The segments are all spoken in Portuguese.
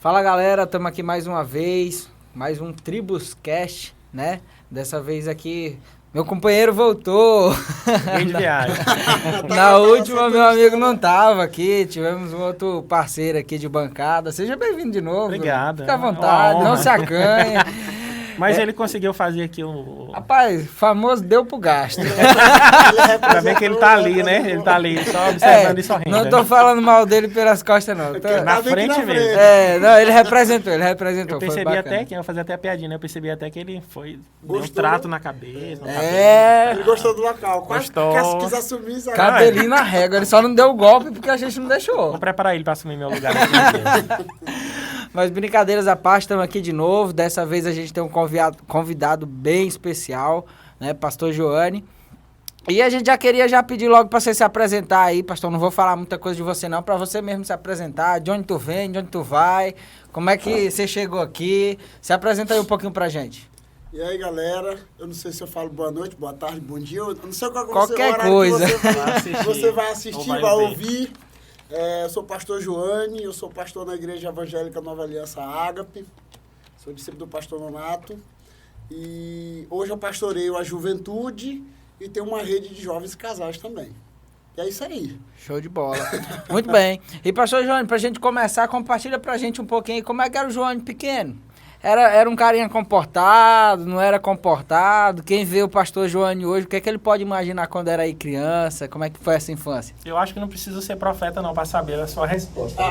Fala galera, estamos aqui mais uma vez, mais um Tribuscast, né? Dessa vez aqui, meu companheiro voltou. Grande viagem. Na última, meu amigo não estava aqui, tivemos um outro parceiro aqui de bancada. Seja bem-vindo de novo. Obrigado. Fica à vontade, não se acanhe. Mas ele conseguiu fazer aqui o... Rapaz, famoso deu pro gasto. Ainda bem que ele tá ali, né? Ele tá ali só observando e sorrindo. Não tô falando mal dele pelas costas, não. Na frente mesmo. Não, ele representou. Eu percebi até que, eu fazia até a piadinha, né? Eu percebi até que ele foi... Deu um trato na cabeça. Ele gostou do local. Gostou. Quase quis assumir isso. Cabelinho na régua. Ele só não deu o golpe porque a gente não deixou. Vou preparar ele pra assumir meu lugar aqui. Mas brincadeiras à parte, estamos aqui de novo. Dessa vez a gente tem um convidado bem especial, né? Pastor Joane. E a gente já pedir logo para você se apresentar aí, pastor. Não vou falar muita coisa de você não, para você mesmo se apresentar. De onde tu vem, de onde tu vai, como é que você chegou aqui. Se apresenta aí um pouquinho pra gente. E aí, galera, eu não sei se eu falo boa noite, boa tarde, bom dia, eu não sei qualquer coisa. Você vai assistir, vai ouvir. Eu sou pastor Joane, eu sou pastor na Igreja Evangélica Nova Aliança Ágape, sou discípulo do pastor Nonato, e hoje eu pastoreio a juventude e tenho uma rede de jovens e casais também. E é isso aí. Show de bola. Muito bem. E pastor Joane, pra gente começar, compartilha pra gente um pouquinho como é que era o Joane pequeno. Era um carinha comportado, não era comportado? Quem vê o pastor Joane hoje, o que é que ele pode imaginar quando era aí criança? Como é que foi essa infância? Eu acho que não precisa ser profeta não para saber a sua resposta.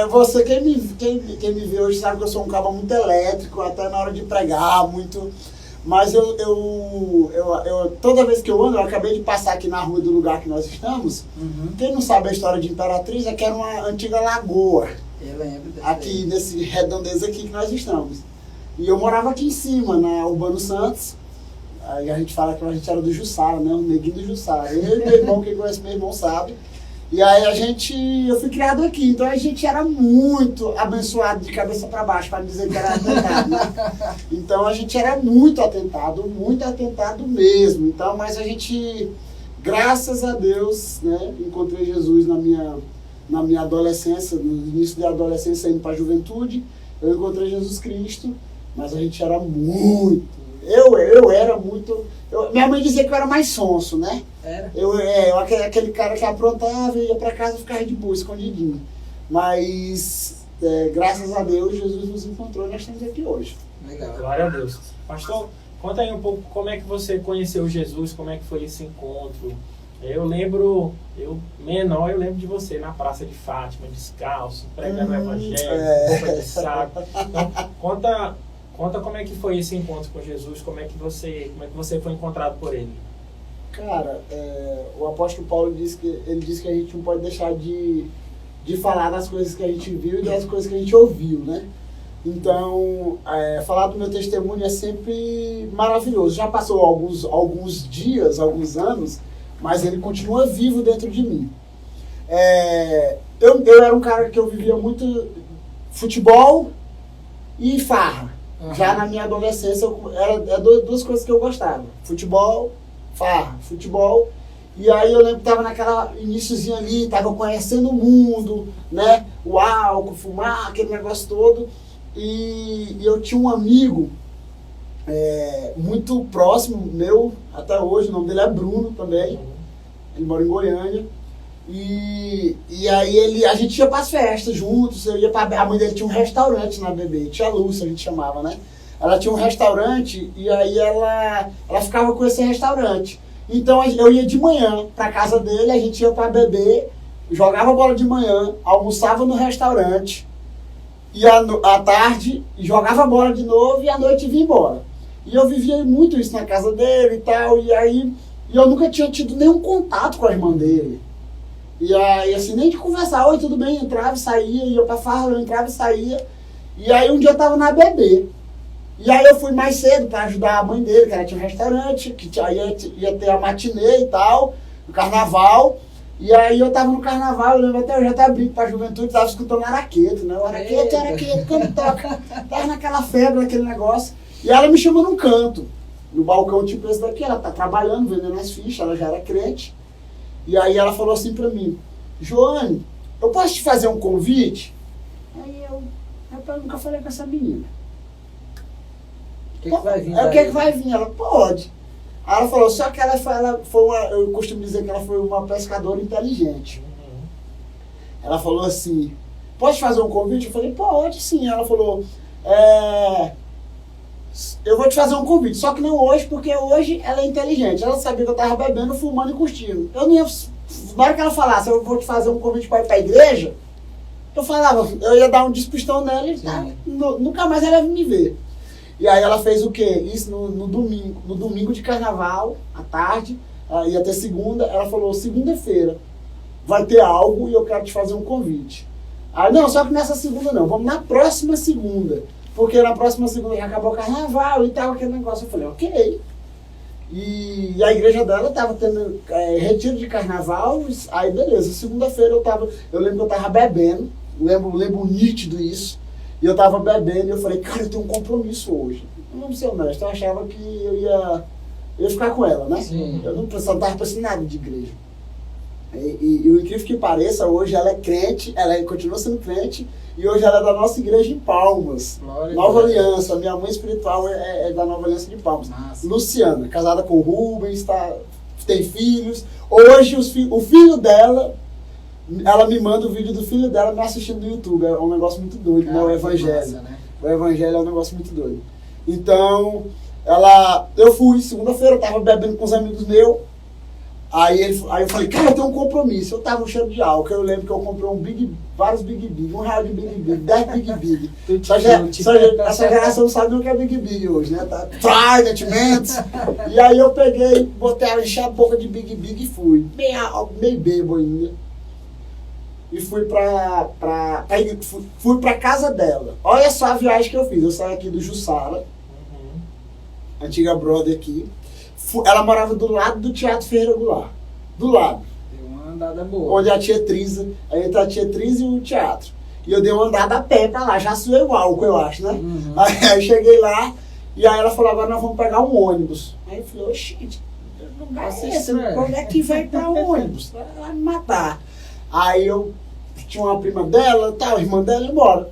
Você, quem me vê hoje sabe que eu sou um cara muito elétrico, até na hora de pregar, muito... Mas eu toda vez que eu ando, eu acabei de passar aqui na rua do lugar que nós estamos. Uhum. Quem não sabe a história de Imperatriz é que era uma antiga lagoa. Eu lembro aqui nesse redondeza aqui que nós estamos. E eu morava aqui em cima, na Urbano Santos. Aí a gente fala que a gente era do Jussara, né? O neguinho do Jussara. Eu e meu irmão, quem conhece meu irmão sabe. E aí eu fui criado aqui. Então a gente era muito abençoado de cabeça para baixo, para dizer que era atentado, né? Então a gente era muito atentado mesmo. Então, mas a gente, graças a Deus, né? Encontrei Jesus na minha adolescência, no início da adolescência, indo para a juventude, eu encontrei Jesus Cristo, mas a gente era muito... Eu era muito... minha mãe dizia que eu era mais sonso, né? Era? Aquele cara que aprontava e ia para casa e ficava de boa, escondidinho. Mas, graças a Deus, Jesus nos encontrou e nós estamos aqui hoje. Legal. Glória a Deus. Pastor, conta aí um pouco como é que você conheceu Jesus, como é que foi esse encontro. Eu lembro de você na Praça de Fátima, descalço, pregando o evangelho, roupa de saco. Então, conta como é que foi esse encontro com Jesus, como é que você foi encontrado por ele. Cara, o apóstolo Paulo disse que a gente não pode deixar de falar das coisas que a gente viu e das coisas que a gente ouviu, né? Então, falar do meu testemunho é sempre maravilhoso. Já passou alguns dias, alguns anos, mas ele continua vivo dentro de mim. Eu era um cara que eu vivia muito futebol e farra. Uhum. Já na minha adolescência, era duas coisas que eu gostava. Futebol, farra. Futebol. E aí eu lembro que estava naquela iniciozinho ali, estava conhecendo o mundo, né? O álcool, fumar, aquele negócio todo. E eu tinha um amigo muito próximo meu, até hoje, o nome dele é Bruno também. Ele mora em Goiânia. E aí a gente ia para as festas juntos, a mãe dele tinha um restaurante na BB, tia Lúcia a gente chamava, né? Ela tinha um restaurante e aí ela ficava com esse restaurante. Então eu ia de manhã para casa dele, a gente ia para BB, jogava bola de manhã, almoçava no restaurante, ia à tarde, jogava bola de novo e à noite vinha embora. E eu vivia muito isso na casa dele e tal, e eu nunca tinha tido nenhum contato com a irmã dele. E aí, assim, nem de conversar, oi, tudo bem, entrava e saía, ia pra farra, eu entrava e saía. E aí um dia eu tava na BB. E aí eu fui mais cedo pra ajudar a mãe dele, que ela tinha um restaurante, que ia ter a matinê e tal, no carnaval. E aí eu tava no carnaval, eu lembro até eu já tava abrindo pra juventude, tava escutando Araqueto, né? O Araqueto, quando toca. Tava naquela febre, naquele negócio. E ela me chamou num canto, no balcão tipo esse daqui, ela tá trabalhando, vendendo as fichas, ela já era crente. E aí ela falou assim pra mim, Joane, eu posso te fazer um convite? Aí eu nunca falei com essa menina. O que vai vir? O que vai vir? Ela, pode. Aí ela falou, só que ela foi eu costumo dizer que ela foi uma pescadora inteligente. Ela falou assim, pode fazer um convite? Eu falei, pode sim. Ela falou, eu vou te fazer um convite, só que não hoje, porque hoje ela é inteligente. Ela sabia que eu tava bebendo, fumando e curtindo. Eu não ia, na hora que ela falasse, eu vou te fazer um convite para ir pra igreja, eu falava, eu ia dar um despistão nela e tá, nunca mais ela ia me ver. E aí ela fez o quê? Isso no domingo de carnaval, à tarde, ia ter segunda, ela falou, segunda-feira vai ter algo e eu quero te fazer um convite. Aí, não, só que nessa segunda não, vamos na próxima segunda. Porque na próxima segunda já acabou o carnaval e tal, aquele negócio. Eu falei, ok. E a igreja dela tava tendo retiro de carnaval, aí beleza, segunda-feira eu lembro que eu tava bebendo, lembro nítido isso, e eu tava bebendo e eu falei, cara, eu tenho um compromisso hoje. Eu não ser honesto, eu achava que eu ia ficar com ela, né? Sim. Eu não tava pensando nada de igreja. E o incrível que pareça, hoje ela é crente, ela continua sendo crente, e hoje ela é da nossa igreja em Palmas. Glória Nova a Deus. Aliança, minha mãe espiritual é da Nova Aliança de Palmas. Massa. Luciana, casada com o Rubens, tem filhos. Hoje o filho dela, ela me manda o vídeo do filho dela me assistindo no YouTube. É um negócio muito doido, né? O Evangelho. Massa, né? O Evangelho é um negócio muito doido. Então, eu fui, segunda-feira, eu tava bebendo com os amigos meus. Aí eu falei, cara, eu tenho um compromisso. Eu tava no cheiro de álcool. Eu lembro que eu comprei vários Big Big, R$1 de Big Big, 10 Big Big. Essa geração não sabe nem o que é Big Big hoje, né? Tá? Trident, Mentos. E aí eu peguei, botei ela, enchi a boca de Big Big e fui. Meio bebo ainda. E fui pra casa dela. Olha só a viagem que eu fiz. Eu saí aqui do Jussara, antiga brother aqui. Ela morava do lado do Teatro Ferreira Goulart. Do lado. Deu uma andada boa. Onde a tia Trisa, entre a tia Trisa e o teatro. E eu dei uma andada a pé pra lá, já suei o álcool, eu acho, né? Uhum. Aí eu cheguei lá, e aí ela falou, agora nós vamos pegar um ônibus. Aí eu falei, oxi, não vai ser esse, quando é que vai pra ônibus? Vai me matar. Aí eu tinha uma prima dela, a irmã dela ia embora.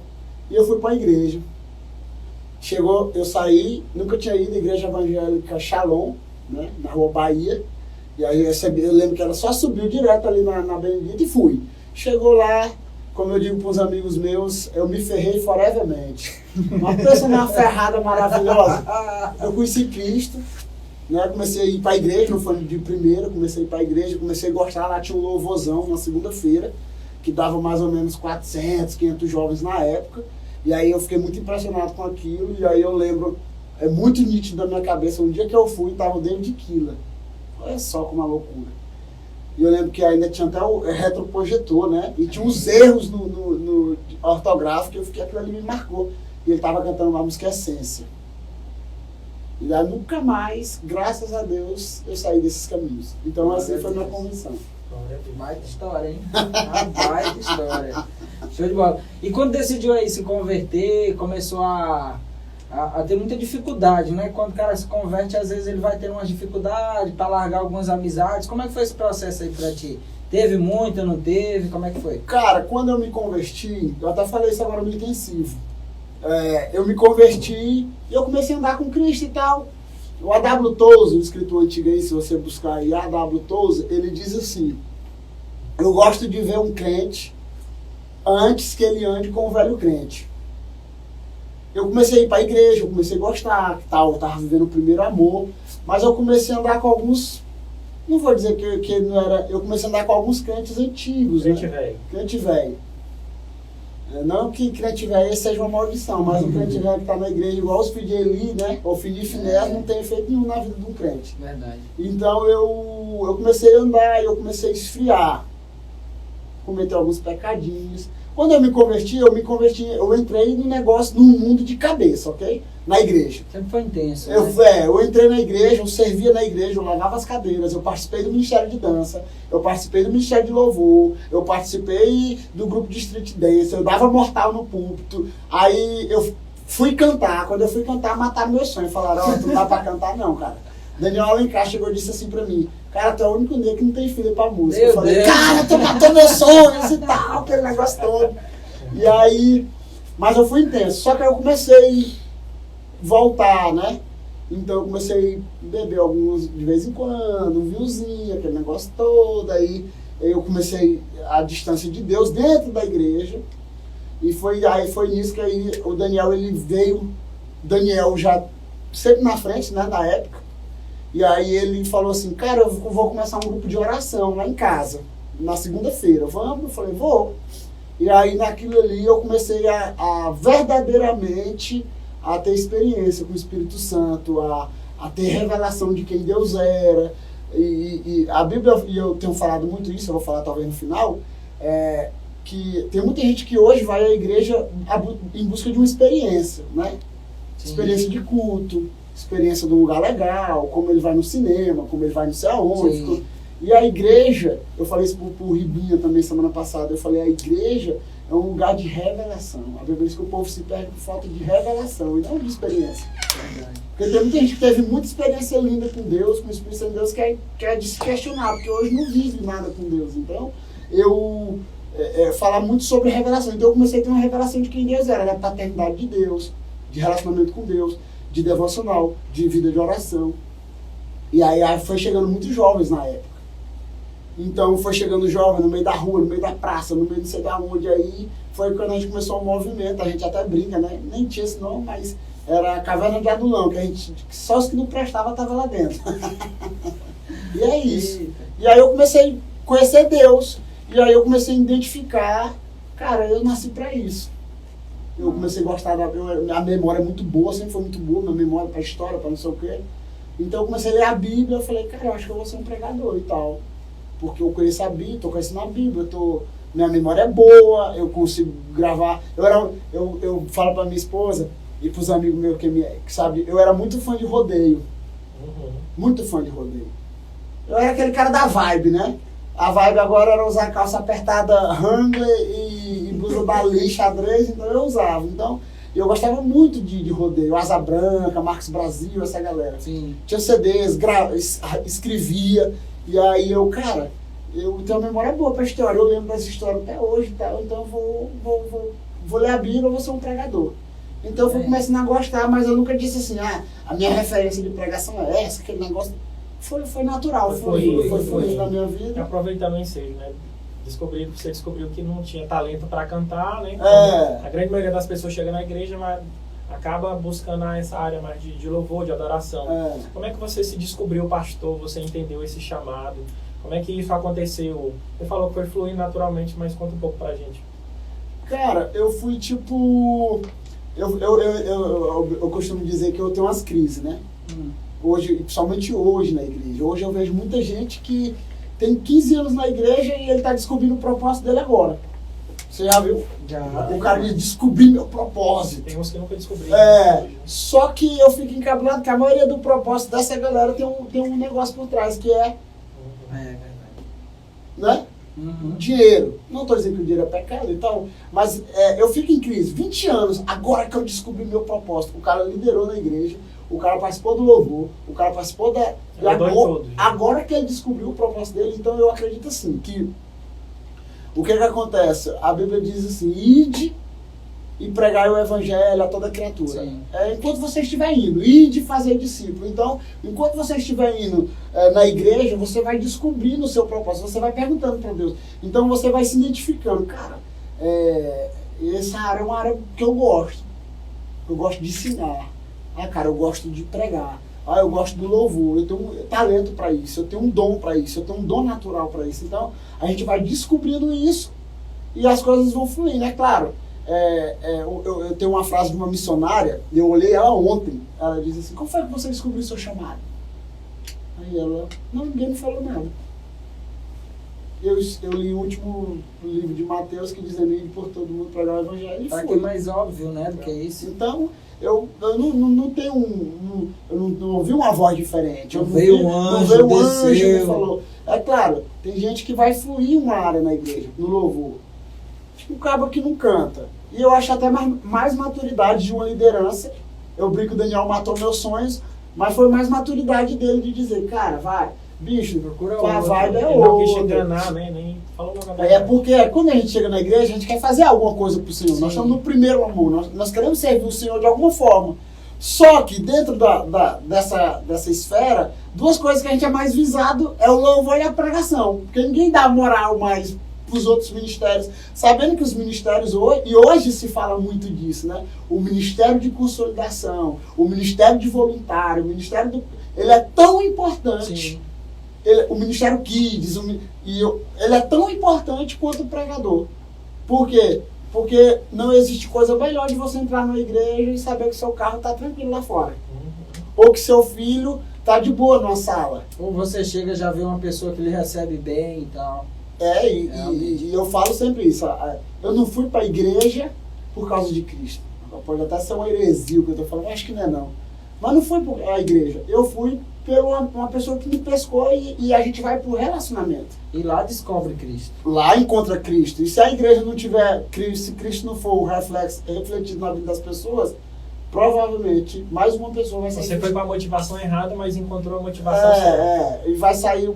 E eu fui pra igreja. Chegou, eu saí, nunca tinha ido à igreja evangélica Shalom, né, na Rua Bahia, e aí eu lembro que ela só subiu direto ali na Benedita e fui. Chegou lá, como eu digo para os amigos meus, eu me ferrei forevermente. Uma pessoa, uma ferrada maravilhosa. Eu conheci Cristo, né, comecei a ir para a igreja, não foi de primeira, comecei a ir para a igreja, comecei a gostar, lá tinha um louvorzão na segunda-feira, que dava mais ou menos 400, 500 jovens na época, e aí eu fiquei muito impressionado com aquilo, e aí eu lembro, é muito nítido na minha cabeça, um dia que eu fui, estava o David Killa. Olha só como uma loucura. E eu lembro que ainda tinha até o retroprojetor, né? E tinha uns erros no ortográfico, que aquilo ali me marcou. E ele estava cantando uma música Essência. E aí nunca mais, graças a Deus, eu saí desses caminhos. Então assim foi a minha convicção. Baita história, hein? Uma baita história. Show de bola. E quando decidiu aí se converter, começou a ter muita dificuldade, né? Quando o cara se converte, às vezes ele vai ter umas dificuldades para largar algumas amizades. Como é que foi esse processo aí pra ti? Teve muita, não teve? Como é que foi? Cara, quando eu me converti, eu até falei isso agora no intensivo. Eu me converti e eu comecei a andar com Cristo e tal. O A.W. Tozer, o escritor antigo aí, se você buscar aí, A.W. Tozer, ele diz assim, eu gosto de ver um crente antes que ele ande com o velho crente. Eu comecei a ir para a igreja, eu comecei a gostar, tal, eu estava vivendo o primeiro amor, mas eu comecei a andar com alguns, não vou dizer que não era, eu comecei a andar com alguns crentes antigos, Crente né? velho. Crente velho. Não que crente velho seja uma maldição, mas um crente velho que está na igreja, igual os filhos de Eli, né? Ou filho de Finés, não tem efeito nenhum na vida de um crente. Verdade. Então eu comecei a andar, eu comecei a esfriar, cometer alguns pecadinhos. Quando eu me converti, eu entrei no negócio, num mundo de cabeça, ok? Na igreja. Sempre foi intenso, Eu entrei na igreja, eu servia na igreja, eu lavava as cadeiras, eu participei do Ministério de Dança, eu participei do Ministério de Louvor, eu participei do grupo de Street Dance, eu dava mortal no púlpito. Aí eu fui cantar, quando eu fui cantar, mataram meu sonho. Falaram, tu não dá pra cantar não, cara. Daniel Alencar chegou e disse assim pra mim, cara, tu é o único negro que não tem filho pra música. Meu eu falei, Deus. cara, tu matou meus sonhos e tal, aquele negócio todo. E aí Mas eu fui intenso. Só que aí eu comecei a voltar, né? Então eu comecei a beber alguns de vez em quando, um vinhozinho, aquele negócio todo. Aí eu comecei a distância de Deus dentro da igreja. E foi nisso que aí o Daniel, ele veio, Daniel já sempre na frente, né, na época. E aí ele falou assim, cara, eu vou começar um grupo de oração lá em casa, na segunda-feira. Vamos? Eu falei, vou. E aí naquilo ali eu comecei a verdadeiramente a ter experiência com o Espírito Santo, a ter revelação de quem Deus era. E a Bíblia, e eu tenho falado muito isso, eu vou falar talvez no final, que tem muita gente que hoje vai à igreja em busca de uma experiência, né? Sim. Experiência de culto, experiência de um lugar legal, como ele vai no cinema, como ele vai não sei aonde. Sim. E a igreja, eu falei isso pro Ribinha também semana passada, eu falei, a igreja é um lugar de revelação. A Bíblia diz que o povo se perde por falta de revelação e não de experiência. Verdade. Porque tem muita gente que teve muita experiência linda com Deus, com o Espírito Santo de Deus, que é de se questionar, porque hoje não vive nada com Deus. Então, eu falar muito sobre revelação. Então eu comecei a ter uma revelação de quem Deus era, da paternidade de Deus, de relacionamento com Deus, de devocional, de vida de oração. E aí foi chegando muitos jovens na época. Então foi chegando jovem no meio da rua, no meio da praça, no meio de não sei da onde. Aí foi quando a gente começou o movimento, a gente até brinca, né? Nem tinha esse nome, mas era a Caverna de Adulão, que a gente, só os que não prestavam estavam lá dentro. E é isso. E aí eu comecei a conhecer Deus. E aí eu comecei a identificar, cara, eu nasci pra isso. Eu comecei a gostar, a memória é muito boa, sempre foi muito boa, minha memória pra história, pra não sei o quê. Então eu comecei a ler a Bíblia, eu falei, cara, eu acho que eu vou ser um pregador e tal. Porque eu conheço a Bíblia, tô conhecendo a Bíblia, minha memória é boa, eu consigo gravar. Eu falo pra minha esposa e pros amigos meus que sabe, eu era muito fã de rodeio. Muito fã de rodeio. Eu era aquele cara da vibe, né? A vibe agora era usar calça apertada Wrangler e blusa Bali, xadrez, então eu usava. Então, eu gostava muito de rodeio, Asa Branca, Marcos Brasil, essa galera. Sim. Tinha CDs, escrevia, e aí eu tenho uma memória boa pra história, eu lembro das histórias até hoje, tá? Então eu vou ler a Bíblia, eu vou ser um pregador. Então eu fui começando a gostar, mas eu nunca disse assim, a minha referência de pregação é essa, aquele negócio. Foi natural, foi na minha vida. Aproveitando o ensejo, né? Você descobriu que não tinha talento para cantar, né? A grande maioria das pessoas chega na igreja, mas acaba buscando essa área mais de louvor, de adoração. Como é que você se descobriu pastor? Você entendeu esse chamado? Como é que isso aconteceu? Você falou que foi fluindo naturalmente, mas conta um pouco pra gente. Cara, eu fui tipo... Eu costumo dizer que eu tenho umas crises, né? Hoje, principalmente hoje na igreja. Hoje eu vejo muita gente que tem 15 anos na igreja e ele está descobrindo o propósito dele agora. Você já viu? Já. O cara diz, descobri meu propósito. Tem uns que nunca descobriram. Só que eu fico encabulado que a maioria do propósito dessa galera tem um negócio por trás que é... verdade. Né? Dinheiro. Não estou dizendo que o dinheiro é pecado e tal, mas eu fico em crise. 20 anos, agora que eu descobri meu propósito. O cara liderou na igreja, o cara participou do louvor, o cara participou da... Agora que ele descobriu o propósito dele, então eu acredito assim, que o que acontece? A Bíblia diz assim, ide e pregai o evangelho a toda criatura. Enquanto você estiver indo, ide fazer discípulo. Então, enquanto você estiver indo na igreja, você vai descobrindo o seu propósito, você vai perguntando para Deus. Então você vai se identificando, cara, essa área é uma área que eu gosto. Eu gosto de ensinar. Cara, eu gosto de pregar. Eu gosto do louvor, eu tenho um talento para isso, eu tenho um dom para isso, eu tenho um dom natural para isso. Então, a gente vai descobrindo isso e as coisas vão fluindo. É claro, eu tenho uma frase de uma missionária, eu olhei ela ontem, ela diz assim, como foi que você descobriu o seu chamado? Aí ela, ninguém me falou nada. Eu li o último livro de Mateus que diz, ide por todo mundo pregar o evangelho e fui. Que é mais óbvio, né, do que isso. Então, eu não tenho eu não ouvi uma voz diferente. Não veio um anjo me falou. É claro, tem gente que vai fluir uma área na igreja, no louvor. Tipo um cabo que não canta. E eu acho até mais maturidade de uma liderança. Eu brinco que o Daniel matou meus sonhos, mas foi mais maturidade dele de dizer, cara, vai, bicho, Procura a outro. vibe é Ele não quis te outra. enganar, né? Nem falou logo a É verdade. porque quando a gente chega na igreja, a gente quer fazer alguma coisa pro Senhor. Sim. Nós estamos no primeiro amor, nós queremos servir o Senhor de alguma forma. Só que dentro dessa esfera, duas coisas que a gente é mais visado é o louvor e a pregação. Porque ninguém dá moral mais para os outros ministérios. Sabendo que os ministérios hoje, e hoje se fala muito disso, né? O ministério de consolidação, o ministério de voluntário, o ministério do... Ele é tão importante. Sim. O Ministério Kids, ele é tão importante quanto o pregador. Por quê? Porque não existe coisa melhor de você entrar numa igreja e saber que seu carro está tranquilo lá fora. Ou que seu filho está de boa numa sala. Ou você chega e já vê uma pessoa que lhe recebe bem e tal. E eu falo sempre isso. Eu não fui para a igreja por causa de Cristo. Pode até ser uma heresia o que eu estou falando, acho que não é não. Mas não fui para a igreja. Eu fui por uma pessoa que me pescou e a gente vai para o relacionamento. E lá descobre Cristo. Lá encontra Cristo. E se a igreja não tiver Cristo, se Cristo não for o refletido na vida das pessoas, provavelmente mais uma pessoa vai sair. Você foi com a motivação errada, mas encontrou a motivação certa. E vai sair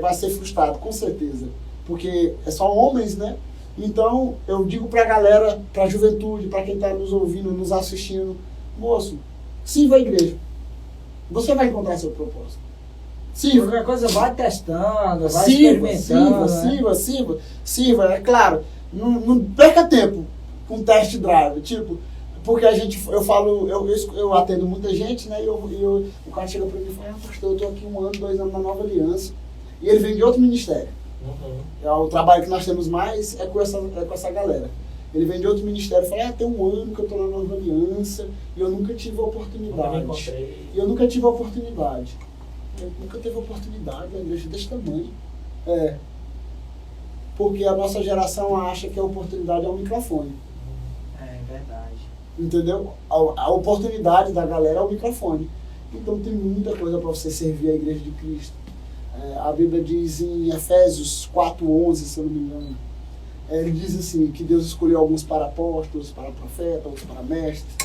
vai ser frustrado, com certeza. Porque é só homens, né? Então, eu digo pra galera, pra juventude, pra quem tá nos ouvindo, nos assistindo, moço, sirva a igreja. Você vai encontrar seu propósito. Sirva. Qualquer coisa vai testando, vai experimentando. Sirva. É claro, não perca tempo com test drive. Tipo, porque eu atendo muita gente, né? E o cara chega pra mim e fala, pastor, eu tô aqui 1 ano, 2 anos na Nova Aliança. E ele vem de outro ministério. O trabalho que nós temos mais é com essa galera. Ele vem de outro ministério e fala, tem 1 ano que eu tô na Nova Aliança e eu nunca tive a oportunidade. Eu nunca teve oportunidade, a igreja desse tamanho. Porque a nossa geração acha que a oportunidade é o microfone. É verdade. Entendeu? A oportunidade da galera é o microfone. Então tem muita coisa para você servir a igreja de Cristo. A Bíblia diz em Efésios 4:11, se eu não me engano, ele diz assim, que Deus escolheu alguns para apóstolos, para profetas, outros para mestres,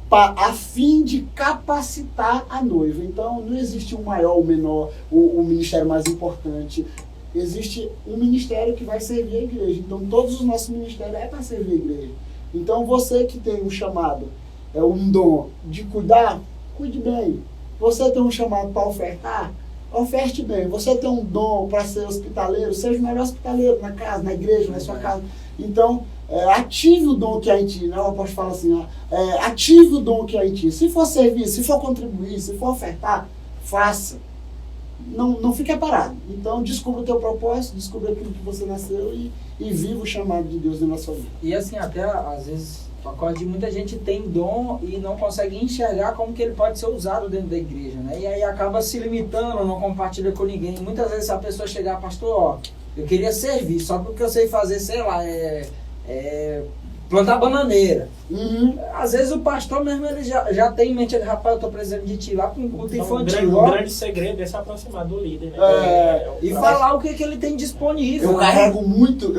a fim de capacitar a noiva. Então não existe um maior ou menor, o ministério mais importante. Existe um ministério que vai servir a igreja. Então todos os nossos ministérios é para servir a igreja. Então você que tem um chamado, um dom de cuidar, cuide bem. Você tem um chamado para ofertar, oferte bem. Você tem um dom para ser hospitaleiro, seja o melhor hospitaleiro na casa, na igreja, na sua casa. Então, ative o dom que há em ti, né? O apóstolo fala assim, ative o dom que há em ti. Se for servir, se for contribuir, se for ofertar, faça. Não fique parado. Então, descubra o teu propósito, descubra aquilo que você nasceu e viva o chamado de Deus na sua vida. E assim, até às vezes, ocorre de muita gente tem dom e não consegue enxergar como que ele pode ser usado dentro da igreja, né? E aí acaba se limitando, não compartilha com ninguém. Muitas vezes a pessoa chegar, pastor, eu queria servir, só porque eu sei fazer, sei lá, plantar bananeira. Uhum. Às vezes o pastor mesmo, ele já tem em mente, rapaz, eu tô precisando de ti lá com um culto Então, infantil. um grande segredo é se aproximar do líder, né? E falar o que ele tem disponível. Eu né? carrego muito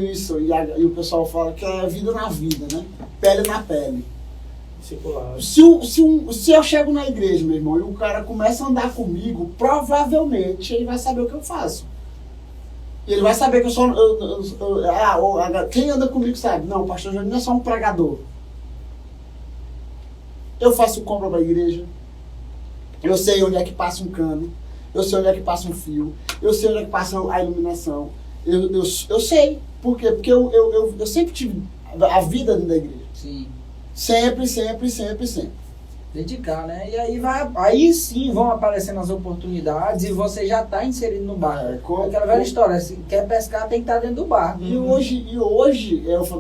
isso, e o pessoal fala que é vida na vida, né? Pele na pele. Discipulado. Se eu chego na igreja, meu irmão, e o cara começa a andar comigo, provavelmente ele vai saber o que eu faço. E ele vai saber que eu sou... quem anda comigo sabe. Não, o pastor Júnior não é só um pregador. Eu faço compra para a igreja. Eu sei onde é que passa um cano. Eu sei onde é que passa um fio. Eu sei onde é que passa a iluminação. Eu sei. Por quê? Porque eu sempre tive a vida dentro da igreja. Sim. Sempre. Dedicar, né? E aí sim vão aparecendo as oportunidades e você já está inserido no barco. Aquela velha história, se quer pescar tem que estar dentro do barco. E hoje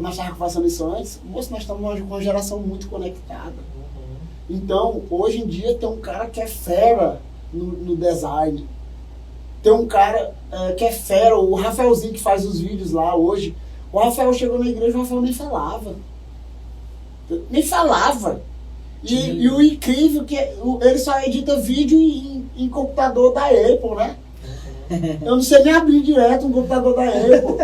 nós estávamos conversando isso antes, moço, nós estamos com uma geração muito conectada. Então, hoje em dia tem um cara que é fera no design. Tem um cara que é fera, o Rafaelzinho que faz os vídeos lá hoje. O Rafael chegou na igreja, o Rafael nem falava. E o incrível que ele só edita vídeo em computador da Apple, né? Eu não sei nem abrir direto um computador da Apple.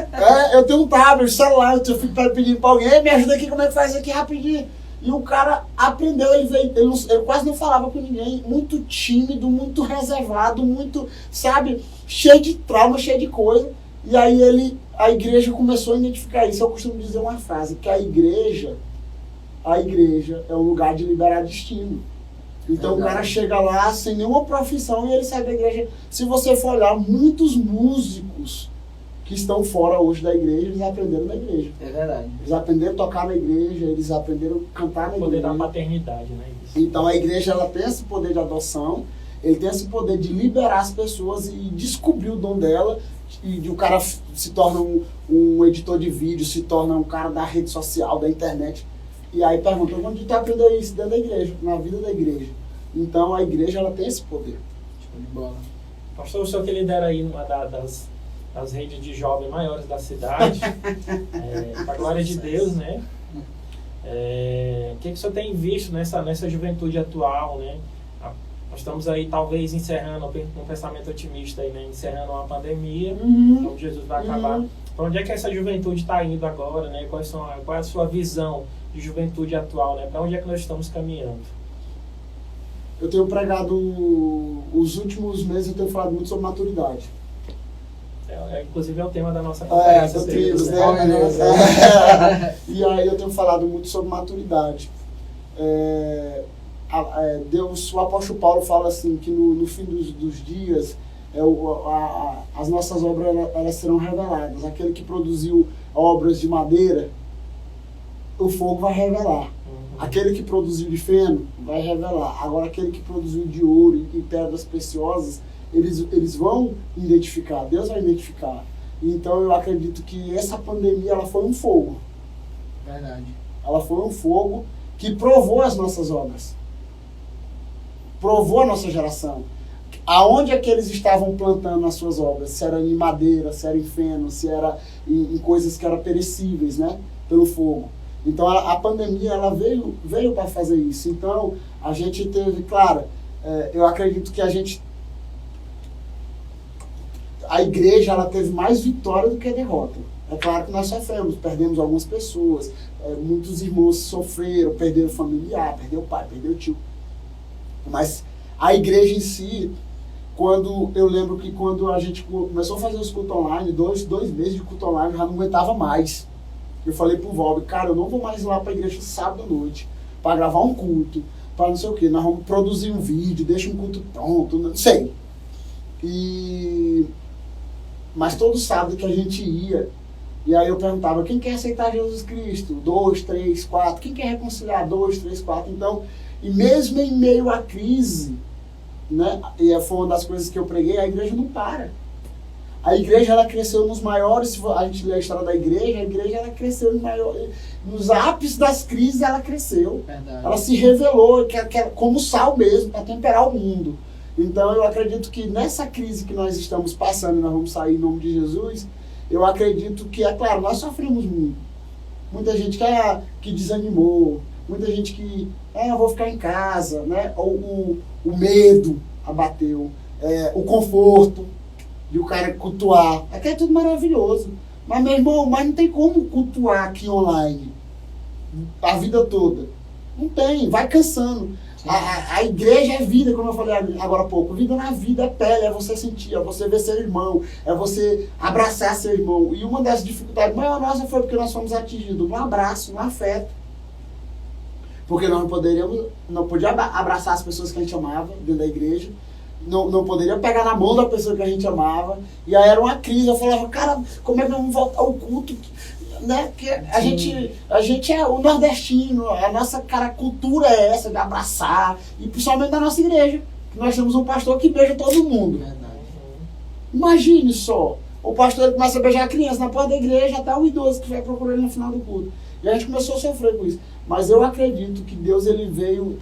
Eu tenho um tablet, celular, eu fico pedindo pra alguém, me ajuda aqui, como é que faz aqui rapidinho? E o cara aprendeu, ele quase não falava com ninguém, muito tímido, muito reservado, muito, sabe, cheio de trauma, cheio de coisa. E aí a igreja começou a identificar isso. Eu costumo dizer uma frase, que a igreja é um lugar de liberar destino. Então o cara chega lá sem nenhuma profissão e ele sai da igreja. Se você for olhar, muitos músicos que estão fora hoje da igreja, eles aprenderam na igreja. É verdade. Eles aprenderam a tocar na igreja, eles aprenderam a cantar na igreja. O poder da paternidade, né? Isso. Então a igreja, ela tem esse poder de adoção, ele tem esse poder de liberar as pessoas e descobrir o dom dela. E o cara se torna um editor de vídeo, se torna um cara da rede social, da internet. E aí pergunta, onde tu aprendeu isso? Dentro da igreja, na vida da igreja. Então a igreja, ela tem esse poder. Show de bola. Pastor, o senhor que lidera aí uma das redes de jovens maiores da cidade, para a glória de Deus, né? O que o senhor tem visto nessa juventude atual, né? Nós estamos aí talvez encerrando, com um pensamento otimista aí, né? Encerrando uma pandemia, então Jesus vai acabar. Para onde é que essa juventude está indo agora, né? Qual é a sua visão de juventude atual, né? Para onde é que nós estamos caminhando? Eu tenho pregado, os últimos meses eu tenho falado muito sobre maturidade. Inclusive é o tema da nossa conferência. Trios, né? E aí eu tenho falado muito sobre maturidade. Deus, o apóstolo Paulo fala assim, que no fim dos dias, as nossas obras elas serão reveladas. Aquele que produziu obras de madeira, o fogo vai revelar. Aquele que produziu de feno vai revelar. Agora, aquele que produziu de ouro e pedras preciosas, eles vão identificar. Deus vai identificar. Então, eu acredito que essa pandemia, ela foi um fogo. Verdade. Ela foi um fogo que provou as nossas obras. Provou a nossa geração. Aonde é que eles estavam plantando as suas obras? Se era em madeira, se era em feno, se era em coisas que eram perecíveis, né? Pelo fogo. Então a pandemia, ela veio para fazer isso. Então a gente teve, claro, eu acredito que a igreja, ela teve mais vitória do que derrota. É claro que nós sofremos, perdemos algumas pessoas, muitos irmãos sofreram, perderam familiar, perdeu o pai, perdeu o tio. Mas a igreja em si, eu lembro que quando a gente começou a fazer os cultos online, dois meses de culto online, eu já não aguentava mais. Eu falei pro Valber, cara, eu não vou mais lá pra igreja sábado à noite, para gravar um culto, para não sei o quê. Nós vamos produzir um vídeo, deixa um culto pronto, não sei. Mas todo sábado que a gente ia, e aí eu perguntava, quem quer aceitar Jesus Cristo? 2, 3, 4. Quem quer reconciliar? 2, 3, 4. Então, e mesmo em meio à crise, né, e foi uma das coisas que eu preguei, a igreja não para. A igreja, ela cresceu nos maiores, se a gente lê a história da igreja, ela cresceu nos ápices das crises, ela cresceu. Verdade. Ela se revelou como sal mesmo, para temperar o mundo. Então eu acredito que nessa crise que nós estamos passando, nós vamos sair em nome de Jesus, eu acredito que, é claro, nós sofremos muito. Muita gente que desanimou, muita gente que, eu vou ficar em casa, né? Ou o medo abateu, o conforto de o cara cultuar. Aqui é tudo maravilhoso. Mas, meu irmão, não tem como cultuar aqui online a vida toda. Não tem, vai cansando. A igreja é vida, como eu falei agora há pouco. Vida na vida é pele, é você sentir, é você ver seu irmão, é você abraçar seu irmão. E uma das dificuldades maior nossa foi porque nós fomos atingidos no abraço, no afeto. Porque nós não podíamos abraçar as pessoas que a gente amava dentro da igreja. Não poderia pegar na mão da pessoa que a gente amava. E aí era uma crise. Eu falava, cara, como é que vamos voltar ao culto? Né? Porque a gente é o nordestino, a nossa cultura é essa de abraçar. E principalmente na nossa igreja. Nós temos um pastor que beija todo mundo. Imagine só. O pastor ele começa a beijar a criança na porta da igreja, até o idoso que vai procurar ele no final do culto. E a gente começou a sofrer com isso. Mas eu acredito que Deus ele veio,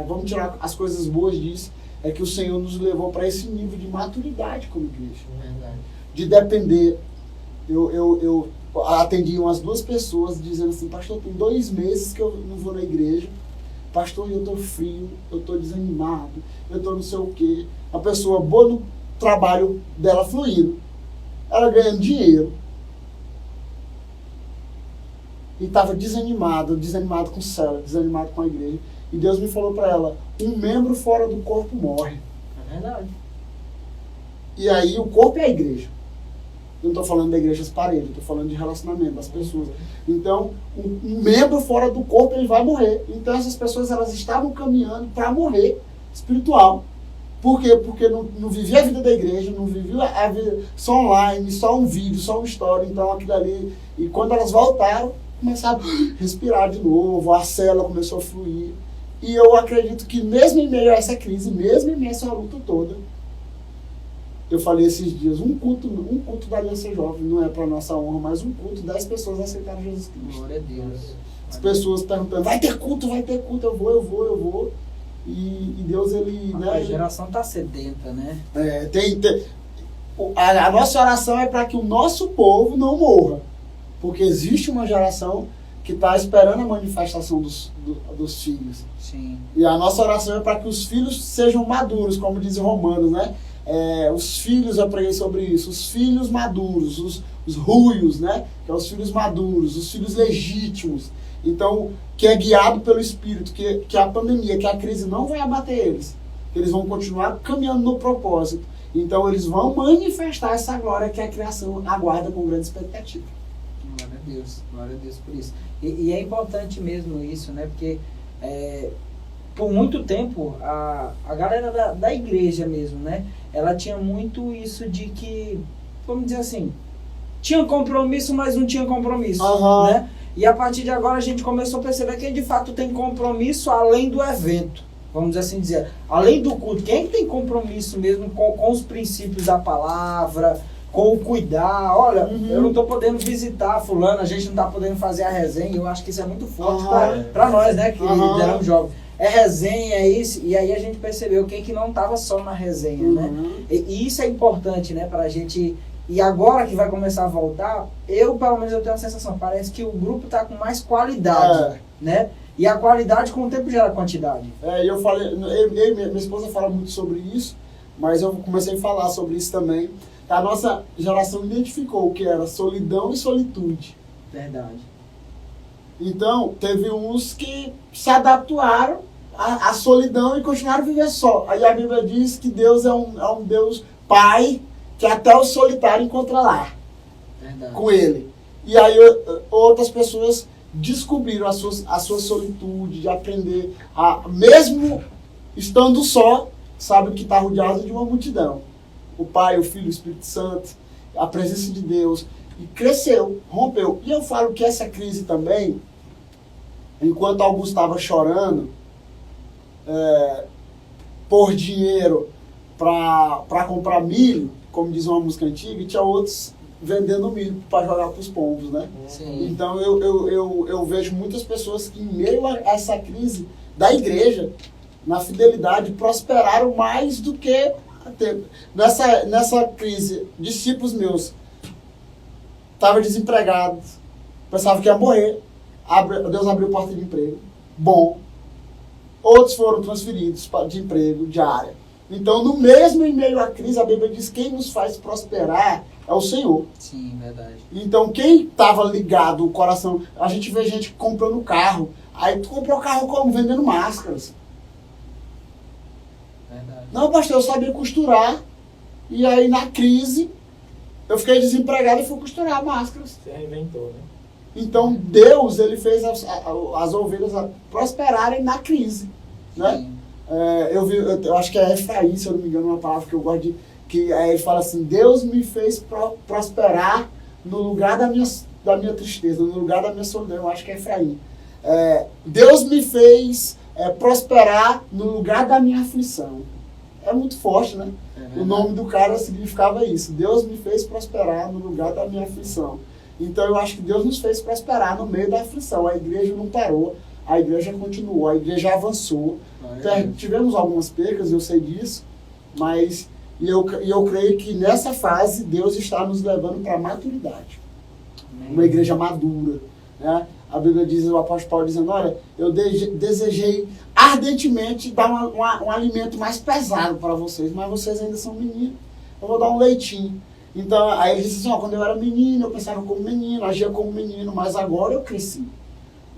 vamos tirar as coisas boas disso, é que o Senhor nos levou para esse nível de maturidade como igreja. Verdade. De depender. Eu atendi umas 2 pessoas dizendo assim, pastor, tem 2 meses que eu não vou na igreja. Pastor, eu estou frio, eu estou desanimado, eu estou não sei o quê. A pessoa boa no trabalho dela fluindo. Ela ganhando dinheiro. e estava desanimado com célula, desanimado com a igreja. E Deus me falou para ela, um membro fora do corpo morre. É verdade. E aí o corpo é a igreja. Eu não estou falando da igreja das paredes, estou falando de relacionamento das pessoas. Então, um membro fora do corpo, ele vai morrer. Então, essas pessoas, elas estavam caminhando para morrer espiritual. Por quê? Porque não vivia a vida da igreja, não vivia a vida só online, só um vídeo, só uma história. Então, aquilo ali... E quando elas voltaram, começaram a respirar de novo, a célula começou a fluir. E eu acredito que mesmo em meio a essa crise, mesmo em meio a essa luta toda, eu falei esses dias, um culto da Aliança Jovem não é para nossa honra, mas um culto, 10 pessoas aceitaram Jesus Cristo. Glória a Deus. As pessoas perguntando, vai ter culto, eu vou. E Deus, ele... A geração está sedenta, né? A nossa oração é para que o nosso povo não morra. Porque existe uma geração que está esperando a manifestação dos filhos. Sim. E a nossa oração é para que os filhos sejam maduros, como diz Romanos, né? Os filhos, eu preguei sobre isso, os filhos maduros, os ruios, né? Que é os filhos maduros, os filhos legítimos. Então, que é guiado pelo Espírito, que a pandemia, que a crise não vai abater eles. Que eles vão continuar caminhando no propósito. Então, eles vão manifestar essa glória que a criação aguarda com grande expectativa. Glória a Deus por isso. E é importante mesmo isso, né? Porque por muito tempo a galera da igreja mesmo, né? Ela tinha muito isso de que, vamos dizer assim, tinha compromisso, mas não tinha compromisso, né? E a partir de agora a gente começou a perceber que de fato tem compromisso além do evento, vamos assim dizer, além do culto. Quem tem compromisso mesmo com os princípios da palavra, com o cuidar, olha, eu não estou podendo visitar fulano, a gente não está podendo fazer a resenha, eu acho que isso é muito forte para nós, né, que lideramos jovens. É resenha, é isso, e aí a gente percebeu quem que não estava só na resenha, né? E isso é importante, né, para a gente... E agora que vai começar a voltar, pelo menos eu tenho a sensação, parece que o grupo está com mais qualidade, né? E a qualidade com o tempo gera quantidade. Eu falei, minha esposa fala muito sobre isso, mas eu comecei a falar sobre isso também. A nossa geração identificou o que era solidão e solitude. Verdade. Então, teve uns que se adaptaram à solidão e continuaram a viver só. Aí a Bíblia diz que Deus é um Deus Pai, que até o solitário encontra lá. Verdade. Com Ele. E aí outras pessoas descobriram a sua solitude, de aprender mesmo estando só, sabe que está rodeado de uma multidão. O Pai, o Filho, o Espírito Santo, a presença de Deus. E cresceu, rompeu. E eu falo que essa crise também, enquanto alguns estavam chorando por dinheiro para comprar milho, como diz uma música antiga, e tinha outros vendendo milho para jogar para os pombos, né? Sim. Então eu vejo muitas pessoas que, em meio a essa crise da igreja, na fidelidade, prosperaram mais do que nessa crise. Discípulos meus estavam desempregados, pensavam que ia morrer. Deus abriu porta de emprego. Bom. Outros foram transferidos de emprego, de área. Então, em meio à crise, a Bíblia diz que quem nos faz prosperar é o Senhor. Sim, verdade. Então, quem estava ligado o coração... A gente vê gente comprando carro. Aí tu comprou carro como? Vendendo máscaras. Verdade. Não, pastor, eu sabia costurar. E aí, na crise, eu fiquei desempregado e fui costurar máscaras. Você reinventou, né? Então, Deus, ele fez as ovelhas prosperarem na crise. Né? Sim. Eu acho que é Efraim, se eu não me engano, uma palavra que eu gosto de... Que ele fala assim, Deus me fez prosperar no lugar da minha tristeza, no lugar da minha solidão. Eu acho que é Efraim. Deus me fez prosperar no lugar da minha aflição. É muito forte, né? O nome do cara significava isso. Deus me fez prosperar no lugar da minha aflição. Então eu acho que Deus nos fez prosperar no meio da aflição. A igreja não parou, a igreja continuou, a igreja avançou. Tivemos algumas percas, eu sei disso, mas eu creio que nessa fase Deus está nos levando para a maturidade. Uma igreja madura, né? A Bíblia diz, o apóstolo Paulo dizendo, olha, eu desejei ardentemente dar um alimento mais pesado para vocês, mas vocês ainda são meninos, eu vou dar um leitinho. Então, aí ele disse assim, ó, quando eu era menino, eu pensava como menino, agia como menino, mas agora eu cresci.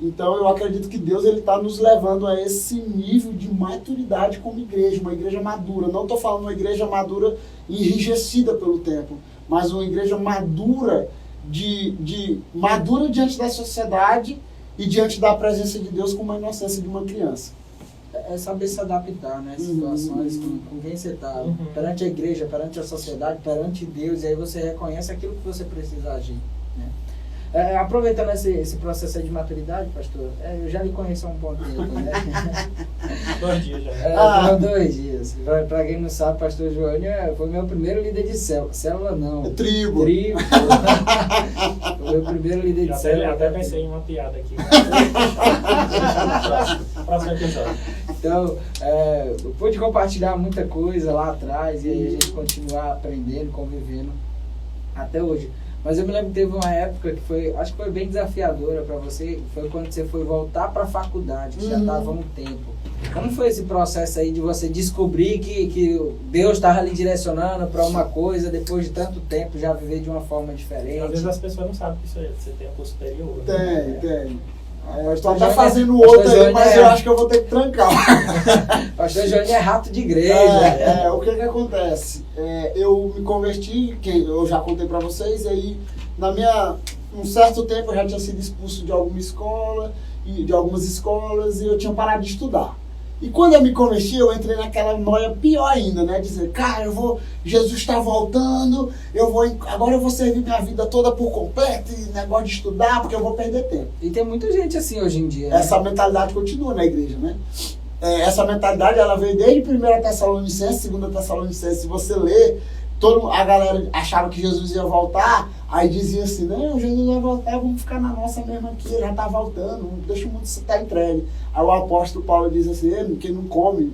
Então, eu acredito que Deus está nos levando a esse nível de maturidade como igreja, uma igreja madura. Não estou falando uma igreja madura enrijecida pelo tempo, mas uma igreja madura, madura diante da sociedade e diante da presença de Deus com uma inocência de uma criança. É saber se adaptar, né? Situações com quem você está. Perante a igreja, perante a sociedade, perante Deus. E aí você reconhece aquilo que você precisa agir, né? Aproveitando esse processo aí de maturidade, pastor, eu já lhe conheço há um bom tempo, né? 2 dias já. 2 dias. Pra quem não sabe, pastor Joane foi meu primeiro líder de célula. Célula não. Tribo. Foi meu primeiro líder de célula. Até pensei em uma piada aqui. Próximo episódio. Então, eu pude compartilhar muita coisa lá atrás e aí a gente continuar aprendendo, convivendo até hoje. Mas eu me lembro que teve uma época que acho que foi bem desafiadora para você, foi quando você foi voltar para a faculdade, que já estava há um tempo. Como foi esse processo aí de você descobrir que Deus estava lhe direcionando para uma coisa, depois de tanto tempo já viver de uma forma diferente? Às vezes as pessoas não sabem que você tem um curso superior. Né? Tem. Eu estou até fazendo outro aí, mas eu acho que eu vou ter que trancar. Pastor Joane é rato de igreja. O que acontece? Eu me converti, que eu já contei para vocês, aí um certo tempo eu já tinha sido expulso de algumas escolas e eu tinha parado de estudar. E quando eu me converti, eu entrei naquela noia pior ainda, né? Dizer, cara, Jesus está voltando, agora eu vou servir minha vida toda por completo, e negócio de estudar, porque eu vou perder tempo. E tem muita gente assim hoje em dia. Essa mentalidade continua na igreja, né? Essa mentalidade, ela veio desde 1 Tessalonicenses, 2 Tessalonicenses. Se você ler, a galera achava que Jesus ia voltar, aí dizia assim, não, Jesus vai voltar, vamos ficar na nossa mesma aqui, ele já está voltando, deixa o mundo estar entregue. Aí o apóstolo Paulo diz assim, quem não come,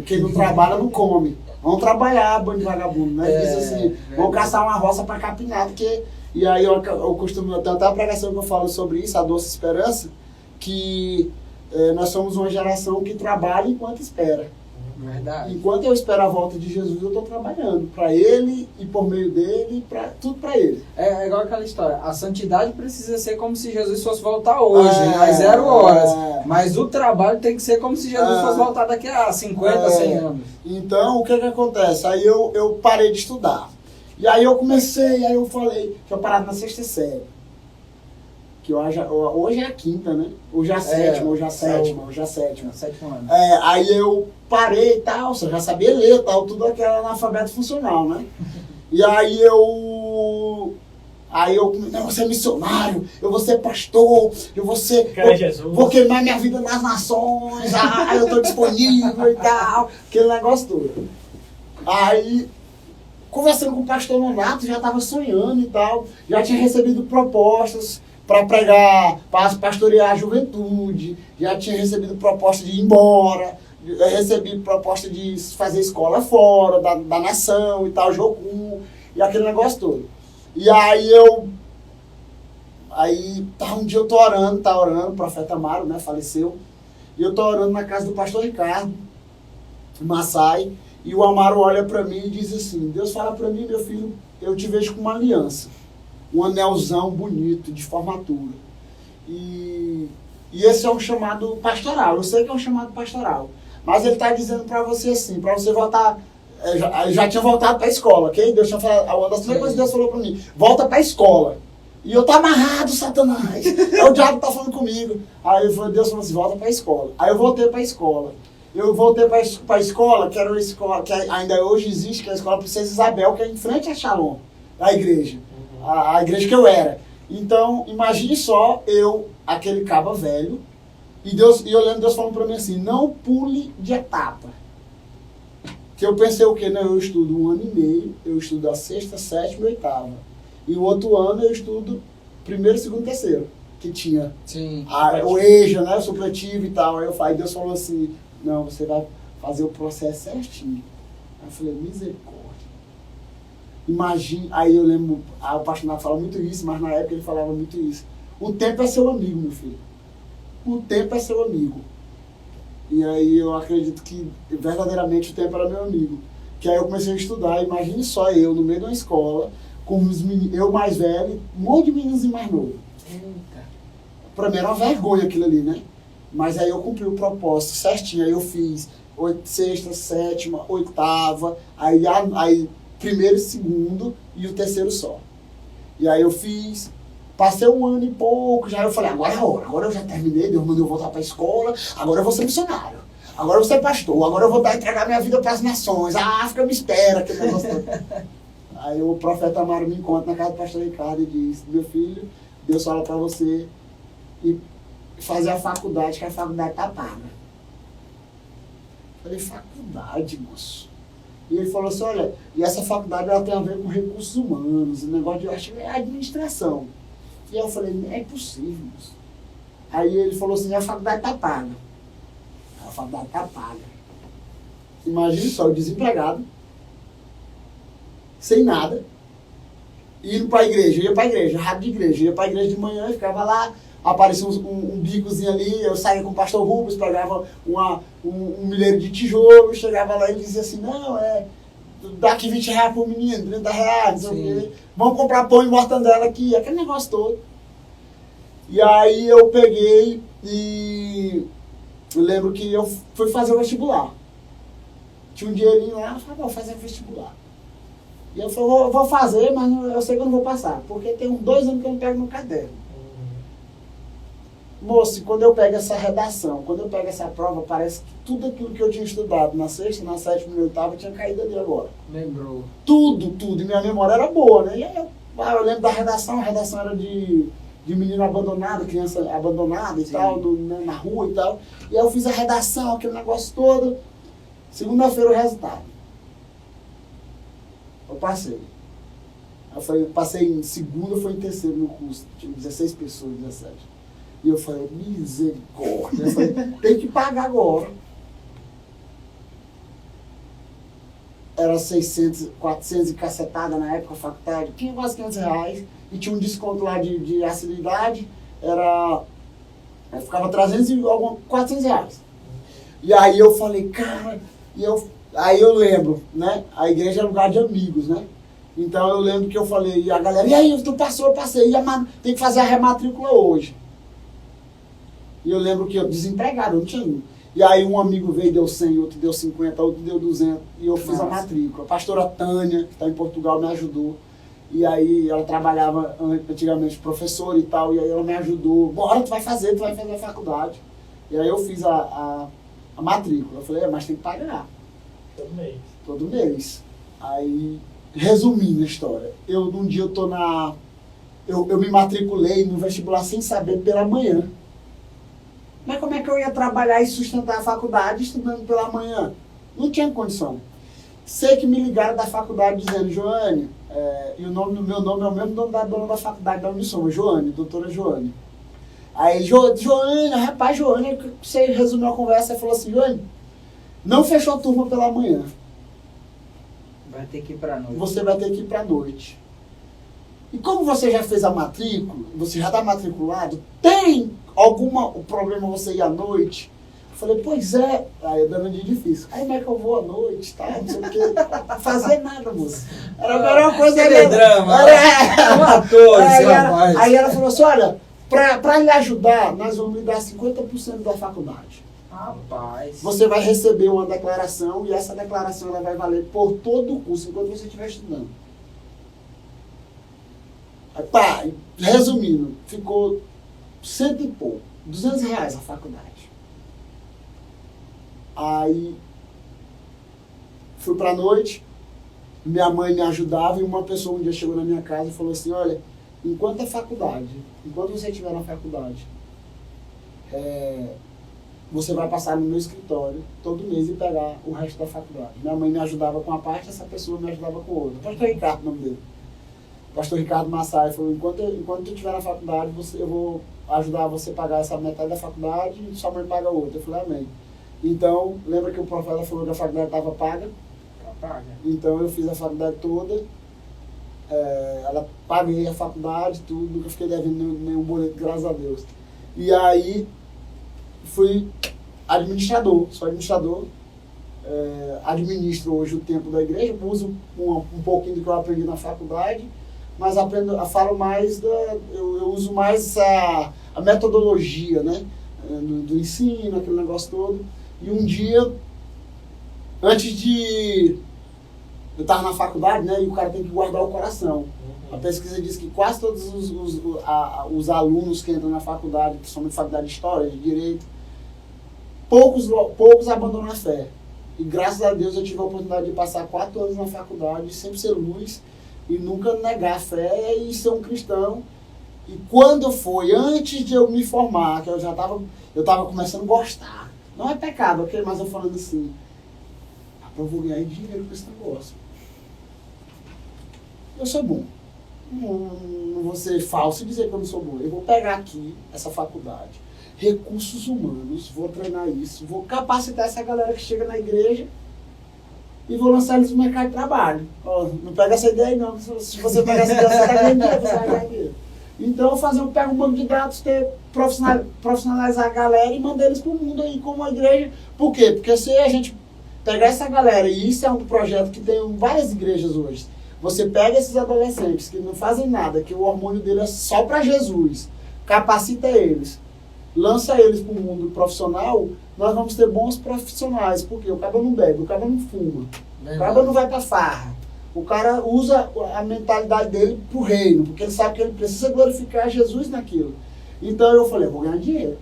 quem não trabalha não come. Vamos trabalhar, bando de vagabundo, né? Ele diz assim, vamos caçar uma roça para capinar, porque... E aí eu costumo, tem até uma pregação que eu falo sobre isso, a doce esperança, que nós somos uma geração que trabalha enquanto espera. Verdade. Enquanto eu espero a volta de Jesus, eu estou trabalhando para Ele e por meio dele, tudo para Ele. É igual aquela história, a santidade precisa ser como se Jesus fosse voltar hoje, às 0 horas. Mas o trabalho tem que ser como se Jesus fosse voltar daqui a 50, 100 anos. Então, o que acontece? Aí eu parei de estudar. E aí eu falei, tinha parado na 6ª série. Que hoje é a 5ª, né? Hoje é a 7ª, hoje é a 7ª. 7º ano. Aí eu parei e tal, eu já sabia ler e tal, tudo aquele analfabeto funcional, né? E aí eu vou ser missionário, eu vou ser pastor, vou queimar minha vida nas nações, eu tô disponível e tal, aquele negócio todo. Aí, conversando com o pastor Nonato, já tava sonhando e tal, já tinha recebido propostas para pregar, para pastorear a juventude, já tinha recebido proposta de ir embora, recebi proposta de fazer escola fora da nação e tal, Jocum, e aquele negócio todo. E aí um dia eu tô orando, o profeta Amaro, né, faleceu, e eu tô orando na casa do pastor Ricardo, Massai, e o Amaro olha para mim e diz assim, Deus fala para mim, meu filho, eu te vejo com uma aliança, um anelzão bonito de formatura. E esse é um chamado pastoral, eu sei que é um chamado pastoral, mas ele está dizendo para você assim, para você voltar, já tinha voltado para a escola, ok? Deus tinha falado, uma das primeiras coisas que Deus falou para mim, volta para a escola. E eu tô amarrado, Satanás. O diabo tá falando comigo. Aí Deus falou assim, volta para a escola. Aí eu voltei para a escola. Eu voltei para a escola, que era uma escola que ainda hoje existe, que é a escola Princesa Isabel, que é em frente a Shalom, a igreja. A igreja que eu era. Então, imagine só, aquele caba velho, e eu lembro Deus falando para mim assim, não pule de etapa. Que eu pensei o quê? Não, eu estudo 1 ano e meio, eu estudo a 6ª, 7ª e 8ª. E o outro ano eu estudo 1º, 2º e 3º, que tinha o EJA, né, o supletivo e tal. Aí Deus falou assim, não, você vai fazer o processo certinho. Aí eu falei, misericórdia. Imagine, aí eu lembro, o pastor Nato fala muito isso, mas na época ele falava muito isso. O tempo é seu amigo, meu filho. O tempo é seu amigo. E aí eu acredito que verdadeiramente o tempo era meu amigo. Que aí eu comecei a estudar, imagine só eu, no meio de uma escola, com os meninos, eu mais velho, um monte de meninos mais novo. Eita. Pra mim era uma vergonha aquilo ali, né? Mas aí eu cumpri o propósito certinho, aí eu fiz sexta, sétima, oitava, aí primeiro, segundo e o terceiro só. E aí eu fiz, passei um ano e pouco, já eu falei, agora é a hora, agora eu já terminei, Deus mandou eu voltar pra escola, agora eu vou ser missionário, agora eu vou ser pastor, agora eu vou entregar minha vida pras nações, a África me espera, aquele negócio todo. Aí o profeta Amaro me encontra na casa do pastor Ricardo e diz, meu filho, Deus fala pra você ir fazer a faculdade, que a faculdade tá paga. Falei, faculdade, moço? E ele falou assim, olha, e essa faculdade ela tem a ver com recursos humanos, o negócio de, eu acho que é administração. E aí eu falei, não é possível, moço. Aí ele falou assim, a faculdade tá paga. A faculdade tá paga. Imagina só, eu desempregado, sem nada, indo pra igreja, ia pra igreja, rápido de igreja, ia pra igreja de manhã, ficava lá, aparecia um bicozinho ali, eu saía com o pastor Rubens, pegava um milheiro de tijolo, chegava lá e ele dizia assim, não, dá aqui 20 reais pro menino, 30 reais, não sei o quê, vamos comprar pão e mortandela aqui, aquele negócio todo. E aí eu peguei e eu lembro que eu fui fazer o vestibular. Tinha um dinheirinho lá, eu falei, vou fazer o vestibular. E eu falei, vou fazer, mas eu sei que eu não vou passar, porque tem uns 2 anos que eu não pego no caderno. Moço, quando eu pego essa redação, quando eu pego essa prova, parece que tudo aquilo que eu tinha estudado na sexta, na sétima e na oitava tinha caído ali agora. Lembrou. Tudo. E minha memória era boa, né? E aí eu lembro da redação, a redação era de menino abandonado, criança abandonada e Sim. tal, na rua e tal. E aí eu fiz a redação, aquele negócio todo. Segunda-feira o resultado. Eu passei. Passei em segunda, foi em terceiro no curso. Tinha 16 pessoas, 17. E eu falei, misericórdia. Eu falei, tem que pagar agora. Era 600, 400 e cacetada na época, a faculdade. Tinha quase 500 reais. E tinha um desconto lá de assiduidade. Ficava 300 e 400 reais. E aí eu falei, cara... Aí eu lembro, né? A igreja é lugar de amigos, né? Então eu lembro que eu falei, e a galera, e aí, tu passou, eu passei, tem que fazer a rematrícula hoje. E eu lembro que eu, desempregado, eu não tinha um. E aí um amigo veio, deu 100, outro deu 50, outro deu 200, e eu fiz a matrícula. A pastora Tânia, que está em Portugal, me ajudou. E aí ela trabalhava antigamente professora e tal, e aí ela me ajudou. Bora, tu vai fazer a faculdade. E aí eu fiz a matrícula. Eu falei, mas tem que pagar. Todo mês. Todo mês. Aí, resumindo a história, um dia eu tô eu me matriculei no vestibular sem saber pela manhã. Mas como é que eu ia trabalhar e sustentar a faculdade estudando pela manhã? Não tinha condição. Sei que me ligaram da faculdade dizendo, Joane, e meu nome é o mesmo nome da dona da faculdade da Unisoma, Joane, doutora Joane. Aí, Joane, rapaz, Joane, você resumiu a conversa e falou assim, Joane, não fechou a turma pela manhã. Vai ter que ir pra noite. Você vai ter que ir pra noite. E como você já fez a matrícula, você já está matriculado, tem algum problema você ir à noite? Eu falei, pois é. Aí eu dando um dia difícil. Aí como é que eu vou à noite, tá? Não sei o quê. Não fazer nada, moça. Era uma coisa... Era drama. Era um ator, aí ela falou assim, olha, pra lhe ajudar, nós vamos lhe dar 50% da faculdade. Rapaz. Você vai receber uma declaração e essa declaração ela vai valer por todo o curso, enquanto você estiver estudando. Pá, resumindo, ficou 100 e pouco, 200 reais a faculdade. Aí fui pra noite, minha mãe me ajudava e uma pessoa um dia chegou na minha casa e falou assim, olha, enquanto você estiver na faculdade, você vai passar no meu escritório todo mês e pegar o resto da faculdade. Minha mãe me ajudava com uma parte, essa pessoa me ajudava com outra. Pastor Ricardo, o nome dele. Pastor Ricardo Massai falou, enquanto tu estiver na faculdade, eu vou ajudar você a pagar essa metade da faculdade e sua mãe paga outra. Eu falei, amém. Então, lembra que o profeta falou que a faculdade estava paga? Tá paga. Então eu fiz a faculdade toda, paguei a faculdade, tudo, nunca fiquei devendo nenhum boleto, graças a Deus. E aí, fui administrador, sou administrador, administro hoje o tempo da igreja, uso um pouquinho do que eu aprendi na faculdade, mas eu uso mais a metodologia, né? Do ensino, aquele negócio todo. E um dia, antes de... Eu estava na faculdade, né? E o cara tem que guardar o coração. A pesquisa diz que quase todos os alunos que entram na faculdade, principalmente faculdade de História, de Direito, poucos abandonam a fé. E graças a Deus eu tive a oportunidade de passar 4 anos na faculdade, sempre ser luz, e nunca negar a fé e ser um cristão. E quando foi, antes de eu me formar, que eu estava começando a gostar. Não é pecado, ok? Mas eu falando assim, eu vou ganhar dinheiro com esse negócio. Eu sou bom. Não vou ser falso e dizer que eu não sou bom. Eu vou pegar aqui essa faculdade, recursos humanos, vou treinar isso, vou capacitar essa galera que chega na igreja e vou lançar eles no mercado de trabalho. Não pega essa ideia aí não, se você pegar essa ideia, você está ganhando dinheiro, você vai ganhar dinheiro. Então eu pego um banco de dados, profissionalizar a galera e mandar eles para o mundo aí como uma igreja. Por quê? Porque se a gente pegar essa galera, e isso é um projeto que tem várias igrejas hoje, você pega esses adolescentes que não fazem nada, que o hormônio dele é só para Jesus, capacita eles, lança eles para o mundo profissional, nós vamos ter bons profissionais, porque o cara não bebe, o cara não fuma, o cara não vai para farra, o cara usa a mentalidade dele para o reino, porque ele sabe que ele precisa glorificar Jesus naquilo. Então eu falei, eu vou ganhar dinheiro.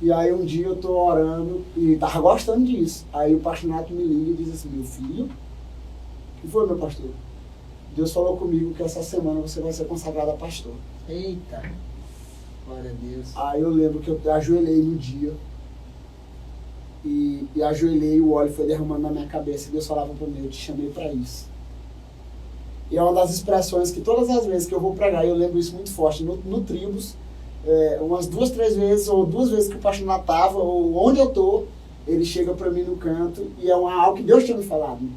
E aí um dia eu tô orando e tava gostando disso. Aí o pastor Nato me liga e diz assim, meu filho, o que foi, meu pastor? Deus falou comigo que essa semana você vai ser consagrado a pastor. Eita, glória a Deus. Aí eu lembro que eu ajoelhei no dia e ajoelhei, o óleo foi derramando na minha cabeça e Deus falava para mim, eu te chamei para isso. E é uma das expressões que todas as vezes que eu vou pregar, eu lembro isso muito forte, no Tribos, umas 2, 3 vezes, ou 2 vezes que o pastor Nato estava, ou onde eu estou, ele chega para mim no canto, e é algo que Deus tinha me falado,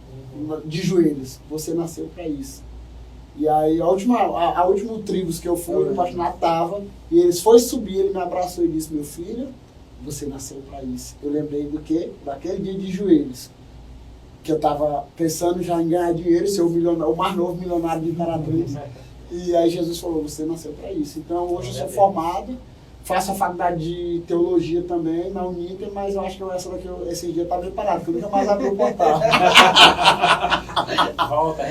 de joelhos, você nasceu para isso. E aí, a última Tribos que eu fui, o pastor Nato estava, e eles foi subir, ele me abraçou e disse, meu filho, você nasceu para isso. Eu lembrei do quê? Daquele dia de joelhos, que eu estava pensando já em ganhar dinheiro, ser o mais novo milionário de Imperatriz. E aí Jesus falou, você nasceu para isso. Então hoje eu sou formado, faço a faculdade de teologia também na Uninter, mas eu acho que esse dia tá bem parado, porque eu nunca mais abri o portal. Volta,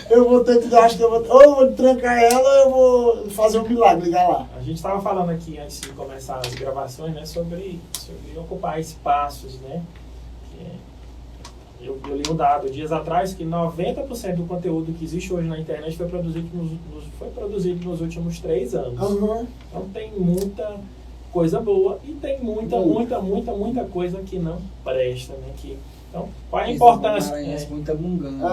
eu vou ter que, acho que ou eu vou trancar ela ou eu vou fazer um milagre, ligar lá. A gente estava falando aqui antes de começar as gravações, né, sobre ocupar espaços, né? Eu li um dado dias atrás que 90% do conteúdo que existe hoje na internet foi produzido nos últimos 3 anos. Uhum. Então tem muita coisa boa e tem muita coisa que não presta, né? Então, qual a importância? Muita munganga.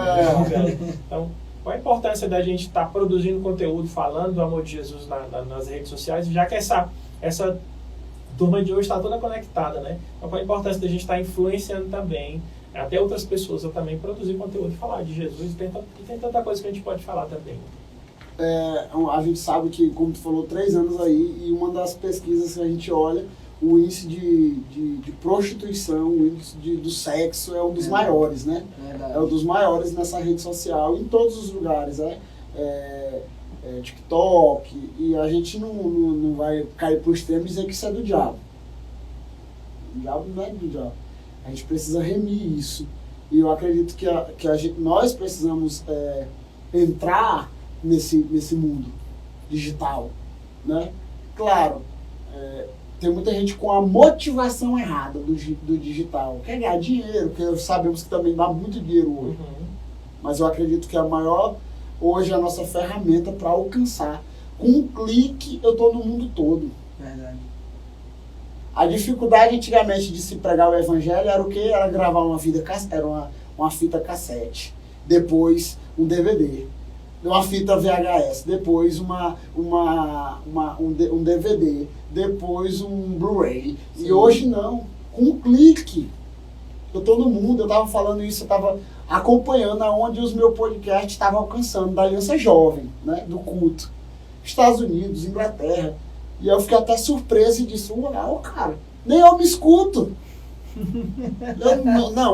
Então, qual a importância da gente estar produzindo conteúdo, falando do amor de Jesus nas redes sociais, já que essa turma de hoje está toda conectada, né? Então, qual a importância da gente estar influenciando também até outras pessoas a também produzir conteúdo e falar de Jesus, e tem tanta coisa que a gente pode falar também. A gente sabe que, como tu falou, 3 anos aí, e uma das pesquisas que a gente olha, o índice de prostituição, o índice do sexo é um dos maiores, né? É um dos maiores nessa rede social, em todos os lugares, né? TikTok, e a gente não vai cair pro extremo e dizer que isso é do diabo. O diabo não é do diabo. A gente precisa remir isso. E eu acredito que nós precisamos entrar nesse mundo digital, né? Claro, tem muita gente com a motivação errada do digital. Quer ganhar dinheiro, porque sabemos que também dá muito dinheiro hoje. Uhum. Mas eu acredito que hoje a nossa ferramenta para alcançar. Com um clique, eu estou no mundo todo. Verdade. A dificuldade antigamente de se pregar o evangelho era o quê? Era gravar uma fita cassete, depois um DVD, uma fita VHS, depois um DVD, depois um Blu-ray. E hoje não, com um clique. Eu estou no mundo, eu estava falando isso, eu estava acompanhando aonde os meus podcasts estavam alcançando, da Aliança Jovem, né, do culto. Estados Unidos, Inglaterra. E eu fiquei até surpreso e disse, uau, cara, nem eu me escuto.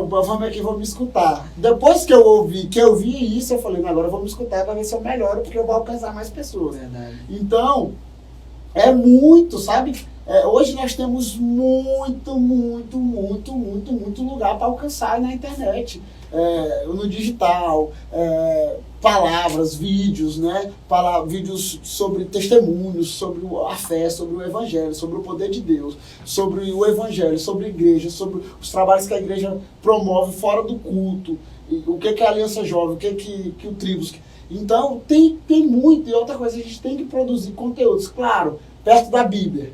Vamos aqui, vou me escutar. Depois que eu vi isso, eu falei, não, agora eu vou me escutar para ver se eu melhoro, porque eu vou alcançar mais pessoas. Verdade. Então, é muito, sabe? Hoje nós temos muito lugar para alcançar na internet, no digital, palavras, vídeos, né? Vídeos sobre testemunhos, sobre a fé, sobre o evangelho, sobre o poder de Deus, sobre o evangelho, sobre a igreja, sobre os trabalhos que a igreja promove fora do culto, o que é a Aliança Jovem, o que o Tribos. Então, tem muito. E outra coisa, a gente tem que produzir conteúdos, claro, perto da Bíblia.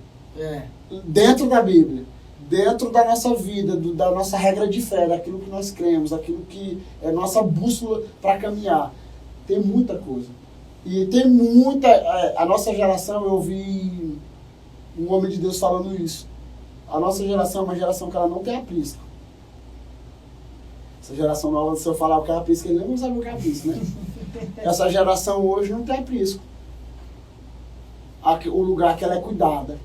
Dentro da Bíblia, dentro da nossa vida, da nossa regra de fé, daquilo que nós cremos, daquilo que é nossa bússola para caminhar. Tem muita coisa. E tem muita... A nossa geração, eu ouvi um homem de Deus falando isso. A nossa geração é uma geração que ela não tem aprisco. Essa geração nova, se eu falar o que é aprisco, ele não sabe o que é aprisco, né? Essa geração hoje não tem aprisco. O lugar que ela é cuidada.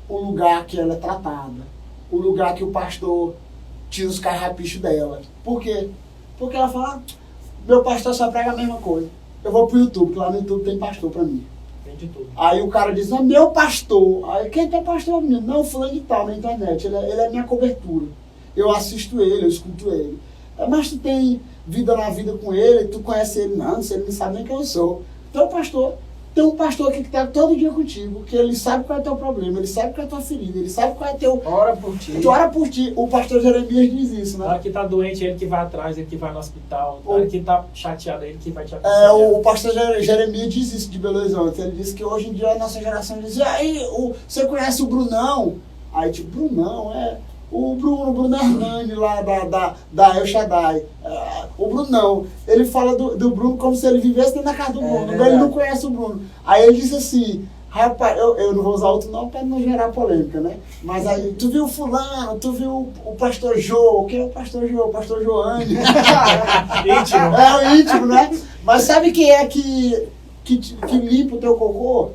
O lugar que ela é tratada, o lugar que o pastor tira os carrapichos dela. Por quê? Porque ela fala, meu pastor só prega a mesma coisa. Eu vou pro YouTube, que lá no YouTube tem pastor pra mim. Tem de tudo. Aí o cara diz, meu pastor. Aí quem é pastor, menino? Não, fulano de tal, na internet. Ele é minha cobertura. Eu assisto ele, eu escuto ele. Mas tu tem vida na vida com ele, tu conhece ele, não, ele não sabe nem quem eu sou. Então, pastor... Tem um pastor aqui que está todo dia contigo, que ele sabe qual é o teu problema, ele sabe qual é a tua ferida, ele sabe qual é o teu... Ora por ti. Tu ora por ti. O pastor Jeremias diz isso, né? Na hora que tá doente, ele que vai atrás, ele que vai no hospital. Na hora que tá chateado, ele que vai te aconselhar. O pastor Jeremias diz isso de Belo Horizonte. Ele disse que hoje em dia a nossa geração diz, aí, você conhece o Brunão? Aí, tipo, Brunão, o Bruno Hernani lá da El Shaddai. O Brunão, ele fala do Bruno como se ele vivesse dentro da casa do Bruno, mas ele não conhece o Bruno. Aí ele disse assim, rapaz, eu não vou usar outro nome para não gerar polêmica, né? Mas aí, tu viu fulano, tu viu o pastor Jô, quem é o pastor Jô? O pastor Joane. Íntimo. O íntimo, né? Mas sabe quem é que limpa o teu cocô?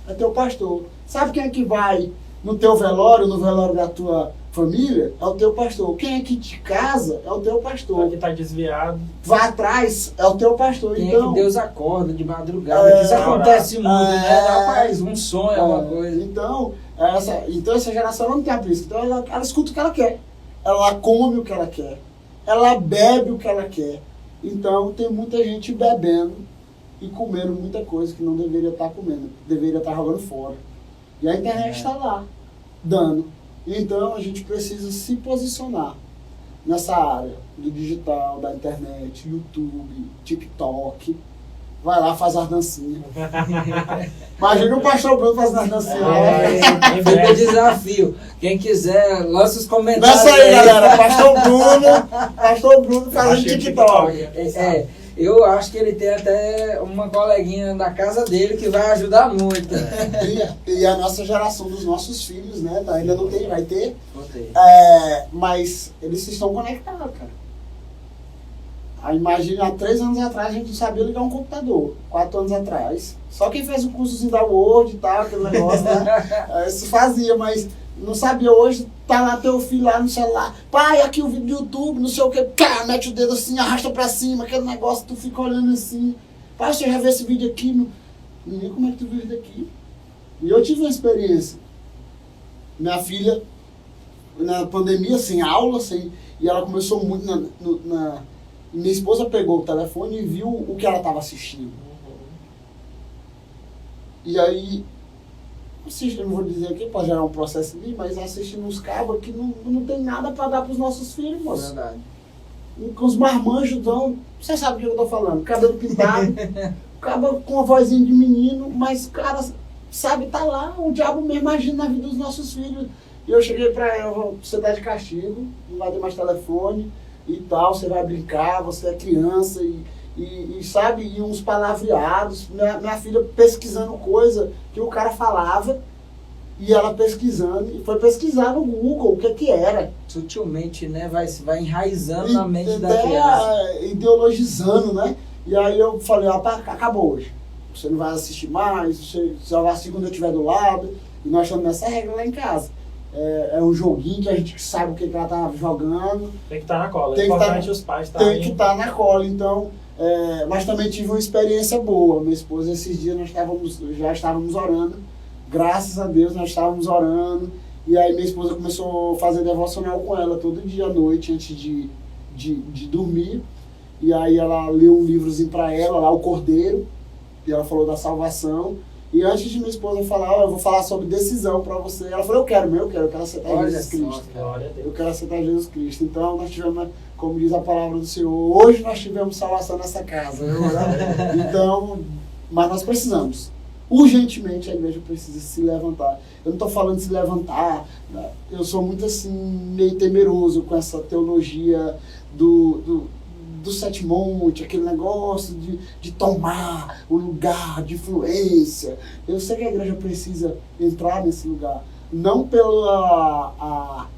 É teu pastor. Sabe quem é que vai no teu velório, no velório da tua família? É o teu pastor. Quem é que te casa? É o teu pastor. Que tá desviado. Vai atrás, é o teu pastor. Quem então, é que Deus acorda de madrugada? Que isso acontece muito, né? Rapaz, um sonho, alguma coisa. Então, essa geração não tem aprisco. Então ela escuta o que ela quer. Ela come o que ela quer. Ela bebe o que ela quer. Então tem muita gente bebendo e comendo muita coisa que não deveria estar comendo. Deveria estar jogando fora. E a internet está lá, dando. Então a gente precisa se posicionar nessa área do digital, da internet, YouTube, TikTok. Vai lá, faz as dancinhas. Imagina o pastor Bruno fazendo as dancinhas. Fica o desafio. Quem quiser, lança os comentários. Lança aí, galera. Pastor Bruno fazendo TikTok. Eu acho que ele tem até uma coleguinha da casa dele que vai ajudar muito. E a nossa geração dos nossos filhos, né? Ainda não tem, vai ter. Vou ter. Mas eles estão conectados, cara. Imagina, há 3 anos atrás a gente não sabia ligar um computador. 4 anos atrás. Só quem fez o cursozinho da Word e tal, aquele negócio, né? Isso fazia, mas não sabia. Hoje tá lá teu filho lá no celular. Pai, aqui o vídeo do YouTube, não sei o que. Cá, mete o dedo assim, arrasta pra cima, aquele negócio, tu fica olhando assim. Pai, você já viu esse vídeo aqui? Menino, como é que tu viu isso daqui? E eu tive uma experiência. Minha filha, na pandemia, sem aula, e ela começou muito minha esposa pegou o telefone e viu o que ela estava assistindo. E aí, eu não vou dizer aqui, pode gerar um processo ali, mas assistindo uns cabos que não tem nada para dar para os nossos filhos, moço. Verdade. Com os marmanjos, você sabe o que eu tô falando, cabelo pintado, cabo com uma vozinha de menino, mas, cara, sabe, tá lá, o diabo mesmo agindo na vida dos nossos filhos. E eu cheguei para ela, você tá de castigo, não vai ter mais telefone e tal, você vai brincar, você é criança e sabe, e uns palavreados, minha filha pesquisando coisa que o cara falava, e ela pesquisando, e foi pesquisar no Google o que era. Sutilmente, né, vai enraizando na mente da criança. Ideologizando, né? E aí eu falei, acabou hoje. você não vai assistir mais, você só vai assistir quando eu estiver do lado. E nós estamos nessa regra lá em casa. É um joguinho que a gente sabe o que ela tá jogando. Tem que estar na cola. Tem É que importante os pais Tem estarem... que estar na cola. Então, mas também tive uma experiência boa. Minha esposa, esses dias, já estávamos orando. Graças a Deus, nós estávamos orando. E aí minha esposa começou a fazer devocional com ela todo dia à noite, antes de dormir. E aí ela leu um livrozinho para ela, lá, O Cordeiro. E ela falou da salvação. E antes de minha esposa falar, eu vou falar sobre decisão para você. Ela falou, eu quero aceitar Jesus Cristo. Glória a Deus. Eu quero aceitar Jesus Cristo. Então nós tivemos, como diz a palavra do Senhor, hoje nós tivemos salvação nessa casa. Então, mas nós precisamos. Urgentemente a igreja precisa se levantar. Eu não estou falando de se levantar, né? Eu sou muito assim, meio temeroso com essa teologia do Sete Montes, aquele negócio de tomar o lugar de influência. Eu sei que a igreja precisa entrar nesse lugar, não pela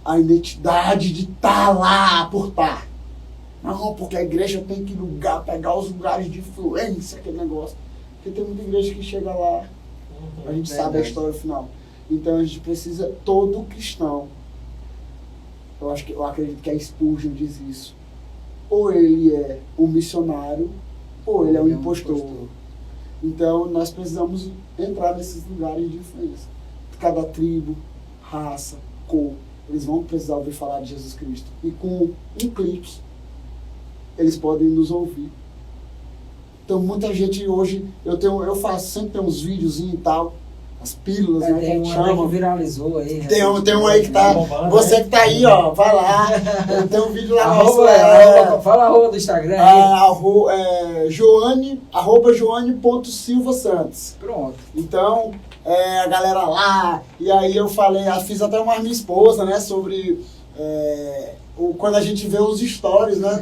a identidade de estar lá por estar. Não, porque a igreja tem que pegar os lugares de influência, aquele negócio. Porque tem muita igreja que chega lá, a gente sabe a história final. Então a gente precisa, todo cristão, eu acredito que a Spurgeon diz isso, ou ele é um missionário, ou ele é um impostor. Então nós precisamos entrar nesses lugares de influência. Cada tribo, raça, cor, eles vão precisar ouvir falar de Jesus Cristo. E com um clique, eles podem nos ouvir. Então muita gente hoje, sempre tem uns videozinhos e tal, as pílulas, né, que a gente chama. Que viralizou aí. Tem um aí que tá, você que tá aí, ó, vai lá, tem um vídeo lá. Fala a arroba do Instagram aí. Joane.silvasantos. Pronto. Então, a galera lá, e aí eu fiz até uma minha esposa, né, sobre... quando a gente vê os stories, né,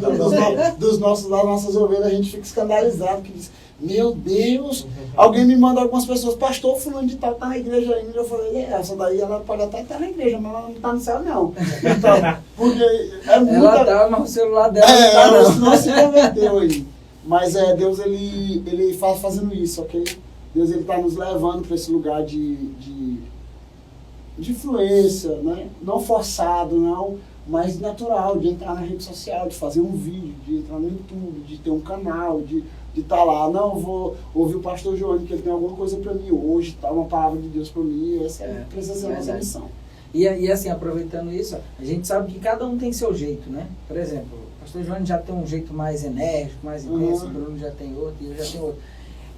das nossas ovelhas, a gente fica escandalizado, que diz, meu Deus, alguém me manda algumas pessoas, pastor fulano de tal tá na igreja ainda. Eu falei, essa daí ela pode até estar na igreja, mas ela não tá no céu não. Então, porque ela tá no celular dela, ela não se converteu aí. Mas Deus, ele fazendo isso, ok? Deus, ele tá nos levando para esse lugar de influência, né? Não forçado, não, mas natural, de entrar na rede social, de fazer um vídeo, de entrar no YouTube, de ter um canal, de estar lá. Não, eu vou ouvir o pastor Joane, que ele tem alguma coisa para mim hoje, tá, uma palavra de Deus para mim. Essa precisa ser a nossa missão. E assim, aproveitando isso, a gente sabe que cada um tem seu jeito, né? Por exemplo, o pastor Joane já tem um jeito mais enérgico, mais intenso, o Bruno já tem outro, e eu já tenho outro.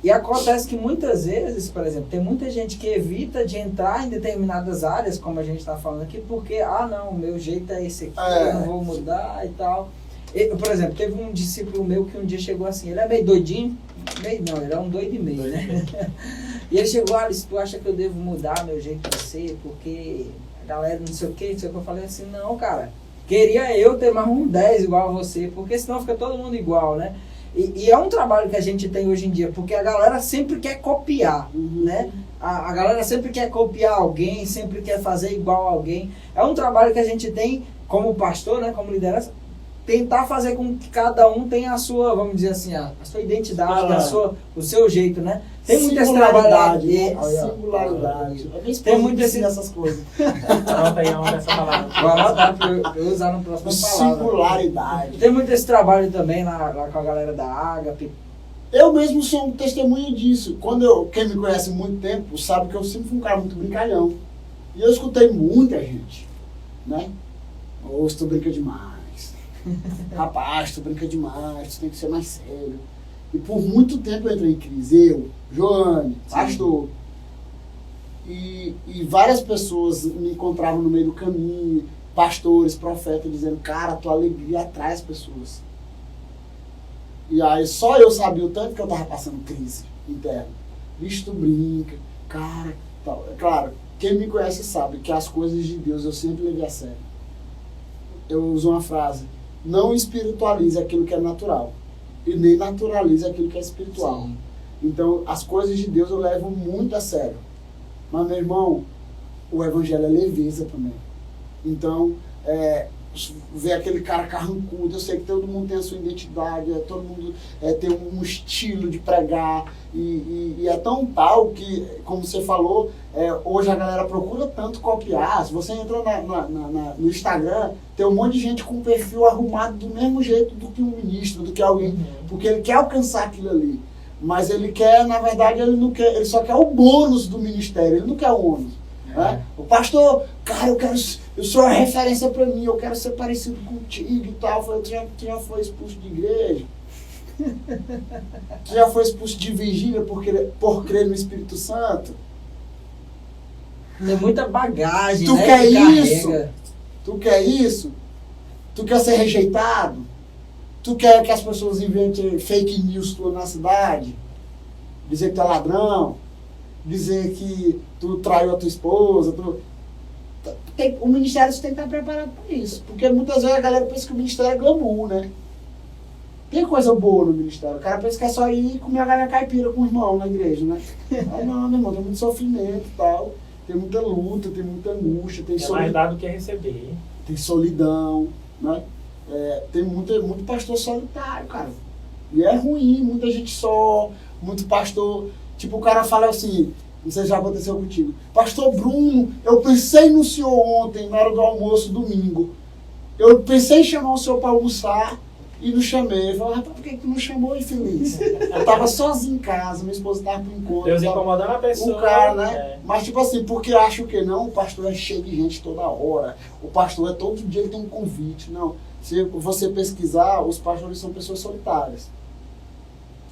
E acontece que muitas vezes, por exemplo, tem muita gente que evita de entrar em determinadas áreas, como a gente está falando aqui, porque, não, o meu jeito é esse aqui, eu não vou mudar e tal. Por exemplo, teve um discípulo meu que um dia chegou assim, ele é meio doidinho, ele é um doido e meio, né? E ele chegou, Alice, tu acha que eu devo mudar meu jeito de ser, porque a galera não sei o que, eu falei assim, não, cara, queria eu ter mais um 10 igual a você, porque senão fica todo mundo igual, né? E é um trabalho que a gente tem hoje em dia, porque a galera sempre quer copiar, né? A galera sempre quer copiar alguém, sempre quer fazer igual a alguém. É um trabalho que a gente tem como pastor, né? Como liderança, tentar fazer com que cada um tenha a sua, vamos dizer assim, a sua identidade, o seu jeito, né? Tem muito esse trabalho. Singularidade. Tem muito essas coisas. Anota aí essa palavra. Vou anotar para eu usar no próximo palavra. Singularidade. Tem muito esse trabalho também lá com a galera da Ágape. Eu mesmo sou um testemunho disso. Quem me conhece há muito tempo sabe que eu sempre fui um cara muito brincalhão. E eu escutei muita gente, né? Tu brinca demais. Rapaz, tu brinca demais, tu tem que ser mais sério. E por muito tempo eu entrei em crise. Eu, Joane, pastor. E várias pessoas me encontravam no meio do caminho, pastores, profetas, dizendo, cara, tua alegria atrai as pessoas. E aí só eu sabia o tanto que eu tava passando crise interna. Bicho, tu brinca, cara, tal. É claro, quem me conhece sabe que as coisas de Deus eu sempre levei a sério. Eu uso uma frase, não espiritualize aquilo que é natural. E nem naturalize aquilo que é espiritual. Sim. Então, as coisas de Deus eu levo muito a sério. Mas, meu irmão, o evangelho é leveza também. Então, ver aquele cara carrancudo. Eu sei que todo mundo tem a sua identidade, todo mundo tem um estilo de pregar, e é tão tal que, como você falou, hoje a galera procura tanto copiar. Se você entra no Instagram, tem um monte de gente com perfil arrumado do mesmo jeito do que um ministro, do que alguém, porque ele quer alcançar aquilo ali. Mas ele quer, na verdade, ele só quer o bônus do ministério, ele não quer o ônus. Né? O pastor, cara, eu sou uma referência para mim, eu quero ser parecido contigo e tal. Eu falei, tu já foi expulso de igreja? Tu já foi expulso de vigília por crer no Espírito Santo? Tem muita bagagem, Tu né, quer que isso? carrega. Tu quer isso? Tu quer ser rejeitado? Tu quer que as pessoas inventem fake news tua na cidade? Dizer que tu é ladrão? Dizer que tu traiu a tua esposa? O ministério tem que estar preparado para isso. Porque muitas vezes a galera pensa que o ministério é glamour, né? Tem coisa boa no ministério. O cara pensa que é só ir comer a galinha caipira com o irmão na igreja, né? Aí não, meu irmão, tem muito sofrimento e tal. Tem muita luta, tem muita angústia. Tem mais dar do que receber. Tem solidão, né? Tem muito pastor solitário, cara. E é ruim, muita gente só, muito pastor. Tipo, o cara fala assim, não sei se já aconteceu contigo. Pastor Bruno, eu pensei no senhor ontem, na hora do almoço, domingo. Eu pensei em chamar o senhor para almoçar e não chamei. Eu falei, rapaz, por que tu não chamou, infeliz? Eu tava sozinho em casa, minha esposa tava pro encontro. Deus incomodando a pessoa. O cara, né? Mas tipo assim, porque acha o quê? Não, o pastor é cheio de gente toda hora. O pastor todo dia ele tem um convite. Não. Se você pesquisar, os pastores são pessoas solitárias.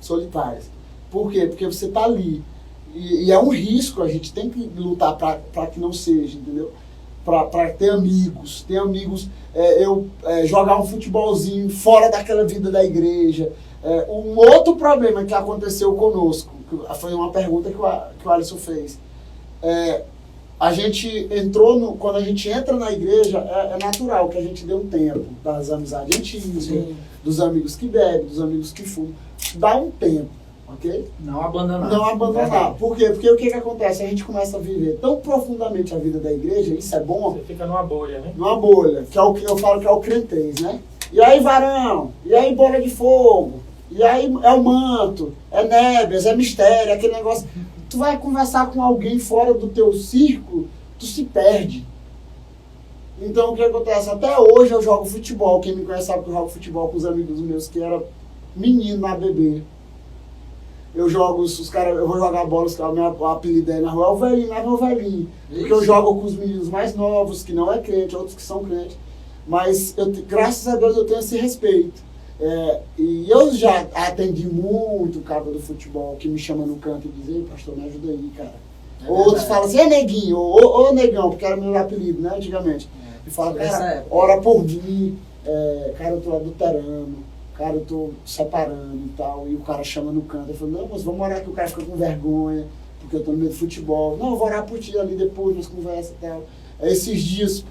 Solitárias. Por quê? Porque você está ali. E é um risco, a gente tem que lutar para que não seja, entendeu? Para ter amigos. Ter amigos, jogar um futebolzinho fora daquela vida da igreja. Um outro problema que aconteceu conosco, que foi uma pergunta que o Alisson fez. A gente entrou, quando a gente entra na igreja, é natural que a gente dê um tempo das amizades antigas, dos amigos que bebem, dos amigos que fumam. Dá um tempo. Okay? Não abandonar. Não abandonar. Por quê? Porque o que acontece? A gente começa a viver tão profundamente a vida da igreja, isso é bom. Você fica numa bolha, né? Numa bolha, que é o que eu falo que é o crentez, né? E aí, varão? E aí, bola de fogo? E aí, é o manto? É nébias? É mistério? Aquele negócio. Tu vai conversar com alguém fora do teu círculo, tu se perde. Então, o que acontece? Até hoje eu jogo futebol. Quem me conhece sabe que eu jogo futebol com os amigos meus que era menino na bebê. Eu vou jogar bola, o apelido aí na rua é o velhinho, não é o velhinho. Porque eu jogo com os meninos mais novos, que não é crente, outros que são crentes. Mas, graças a Deus, eu tenho esse respeito. E eu já atendi muito o cara do futebol que me chama no canto e diz, ei, pastor, me ajuda aí, cara. Outros falam assim, neguinho, ô negão, porque era meu apelido, né, antigamente. E fala, cara, ora por mim, cara, eu tô adulterando. Cara, eu tô separando e tal, e o cara chama no canto, eu falo, não, mas vamos orar que o cara fica com vergonha, porque eu tô no meio do futebol. Não, eu vou orar por ti ali depois, nós conversa e tal. Esses dias,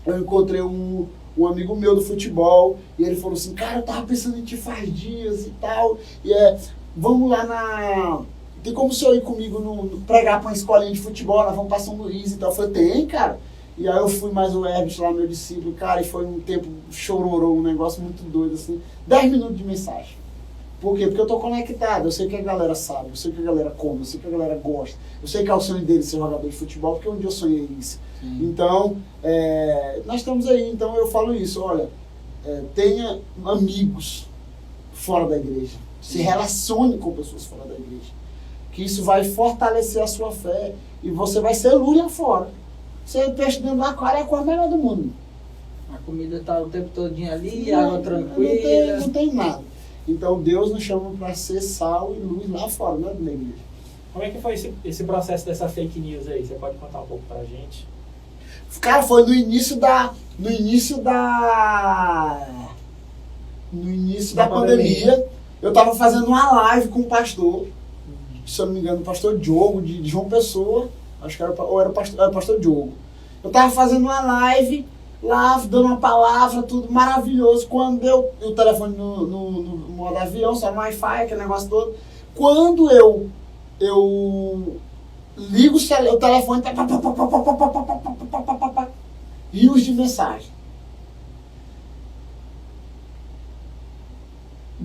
eu encontrei um amigo meu do futebol, e ele falou assim, cara, eu tava pensando em ti faz dias e tal, vamos lá tem como o senhor ir comigo pregar pra uma escolinha de futebol, nós vamos pra São Luís e tal. Eu falei, tem, cara. E aí eu fui mais o Herbert lá, meu discípulo, cara, e foi um tempo chororô, um negócio muito doido, assim, 10 minutos de mensagem. Por quê? Porque eu tô conectado, eu sei que a galera sabe, eu sei que a galera come, eu sei que a galera gosta, eu sei que é o sonho dele ser jogador de futebol, porque um dia eu sonhei isso. Então, nós estamos aí, então eu falo isso, olha, tenha amigos fora da igreja, se relacione com pessoas fora da igreja, que isso vai fortalecer a sua fé, e você vai ser luz lá fora. Você peixe dentro do aquário é a coisa melhor do mundo. A comida tá o tempo todinho ali, água tranquila. Não tem nada. Então Deus nos chama para ser sal e luz lá fora, não é da igreja. Como é que foi esse processo dessa fake news aí? Você pode contar um pouco pra gente? Cara, foi no início da pandemia. Eu tava fazendo uma live com o pastor, se eu não me engano, o pastor Diogo, de João Pessoa. Acho que era o pastor Diogo. Eu tava fazendo uma live lá, dando uma palavra, tudo maravilhoso. Quando o telefone no modo avião, só no Wi-Fi, aquele negócio todo. Quando eu ligo o telefone, rios de mensagem.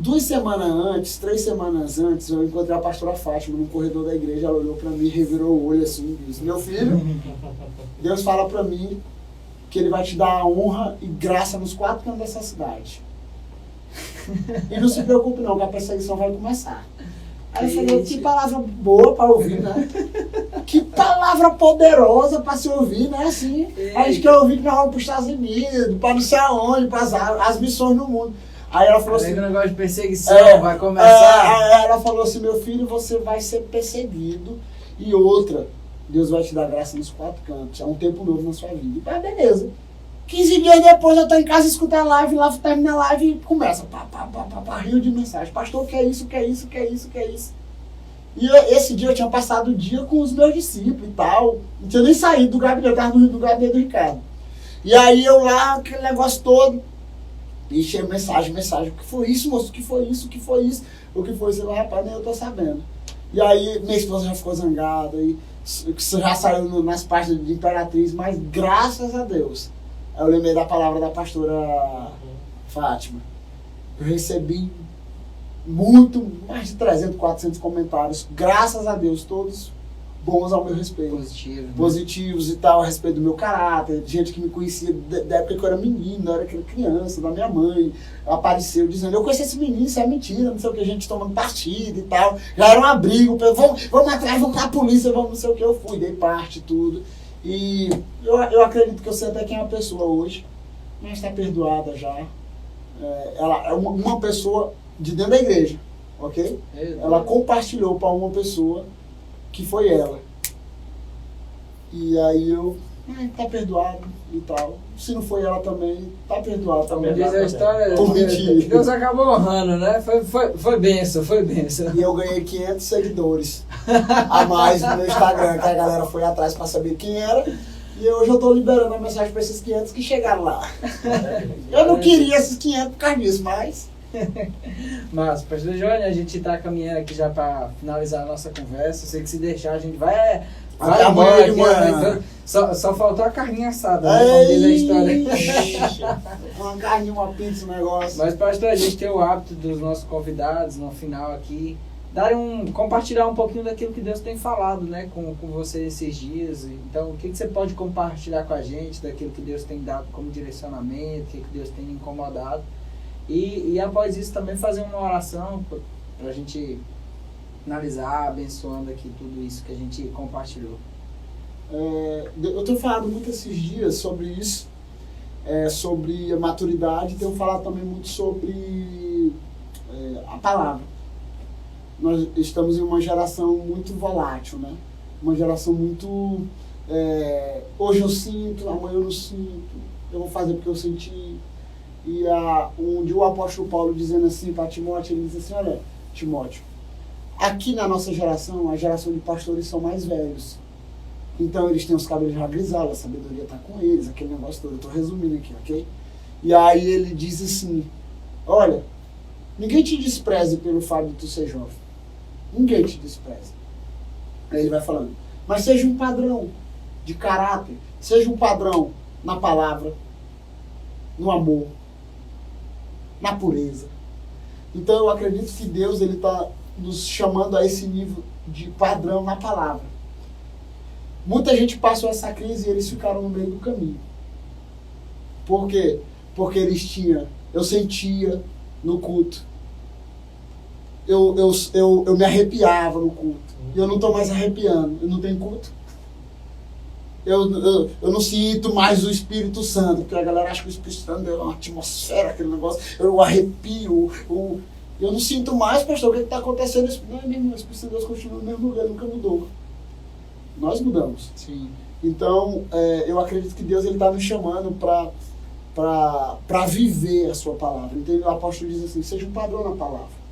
3 semanas antes, eu encontrei a pastora Fátima no corredor da igreja. Ela olhou pra mim, revirou o olho assim e disse: meu filho, Deus fala pra mim que Ele vai te dar a honra e graça nos 4 cantos dessa cidade. E não se preocupe não, que a perseguição vai começar. Aí eu falei: que palavra boa pra ouvir, né? Que palavra poderosa pra se ouvir, né? Assim, a gente quer ouvir que nós vamos pros Estados Unidos, pra não sei aonde, para as missões no mundo. Aí ela falou assim: o negócio de perseguição vai começar. Ela falou assim: meu filho, você vai ser perseguido. E outra, Deus vai te dar graça nos 4 cantos. É um tempo novo na sua vida. E beleza. 15 dias depois eu tô em casa, escuto a live, lá termina a live e começa. Rio de mensagem. Pastor, que é isso, que é isso, que é isso, que é isso. E esse dia eu tinha passado o dia com os meus discípulos e tal. Não tinha nem saído do gabinete, eu tava no gabinete do Ricardo. E aí eu lá, aquele negócio todo. E cheio mensagem. O que foi isso, moço? O que foi isso? O que foi isso? O que foi isso? Rapaz, nem eu tô sabendo. E aí minha esposa já ficou zangada. E já saiu nas páginas de Imperatriz. Mas graças a Deus, eu lembrei da palavra da pastora Fátima. Eu recebi mais de 300, 400 comentários. Graças a Deus, todos bons ao meu respeito. Positivos e tal, a respeito do meu caráter. Gente que me conhecia da época que eu era menino, eu era criança, da minha mãe. Apareceu dizendo: eu conheci esse menino, isso é mentira, não sei o que, a gente tomando partido e tal. Já era um abrigo, vamos atrás, vamos pra polícia, vamos não sei o que. Eu fui, dei parte e tudo. E eu acredito que eu sei até quem é a pessoa hoje, mas está perdoada já. Ela é uma pessoa de dentro da igreja, ok? Ela compartilhou para uma pessoa que foi ela. E aí eu, tá perdoado e tal. Se não foi ela também, tá perdoado também. Diz a história, Deus acabou honrando, né? Foi benção. E eu ganhei 500 seguidores a mais no meu Instagram, que a galera foi atrás para saber quem era. E hoje eu tô liberando a mensagem para esses 500 que chegaram lá. Eu não queria esses 500 por causa disso, mas... Mas, pastor Johnny, a gente tá caminhando aqui já para finalizar a nossa conversa. Eu sei que se deixar a gente vai amanhã de manhã. Só faltou a carninha assada, né? Como diz a história. Uma carninha, uma pizza, um negócio. Mas, pastor, a gente tem o hábito dos nossos convidados, no final aqui, compartilhar um pouquinho daquilo que Deus tem falado, né, com você esses dias. Então, o que você pode compartilhar com a gente daquilo que Deus tem dado como direcionamento, o que Deus tem incomodado? E após isso também fazer uma oração para a gente finalizar, abençoando aqui tudo isso que a gente compartilhou. Eu tenho falado muito esses dias sobre isso, sobre a maturidade. Tenho falado também muito sobre a palavra. Nós estamos em uma geração muito volátil, né? Uma geração muito... hoje eu sinto, amanhã eu não sinto, eu vou fazer porque eu senti. E um dia o apóstolo Paulo dizendo assim para Timóteo, ele diz assim: olha, Timóteo, aqui na nossa geração, a geração de pastores são mais velhos. Então eles têm os cabelos já grisalhos, a sabedoria está com eles, aquele negócio todo. Eu estou resumindo aqui, ok? E aí ele diz assim: olha, ninguém te despreze pelo fato de tu ser jovem. Ninguém te despreza. Aí ele vai falando: mas seja um padrão de caráter, seja um padrão na palavra, no amor, na pureza. Então eu acredito que Deus está nos chamando a esse nível de padrão na palavra. Muita gente passou essa crise e eles ficaram no meio do caminho. Por quê? Porque eu sentia no culto, eu me arrepiava no culto. E eu não estou mais arrepiando, eu não tenho culto. Eu não sinto mais o Espírito Santo, porque a galera acha que o Espírito Santo é uma atmosfera, aquele negócio, eu arrepio, eu não sinto mais, pastor, o que está acontecendo? Não, o Espírito Santo de Deus continua no mesmo lugar, nunca mudou. Nós mudamos. Sim. Então, eu acredito que Deus está nos chamando para viver a sua palavra. Então, o apóstolo diz assim: seja um padrão na palavra.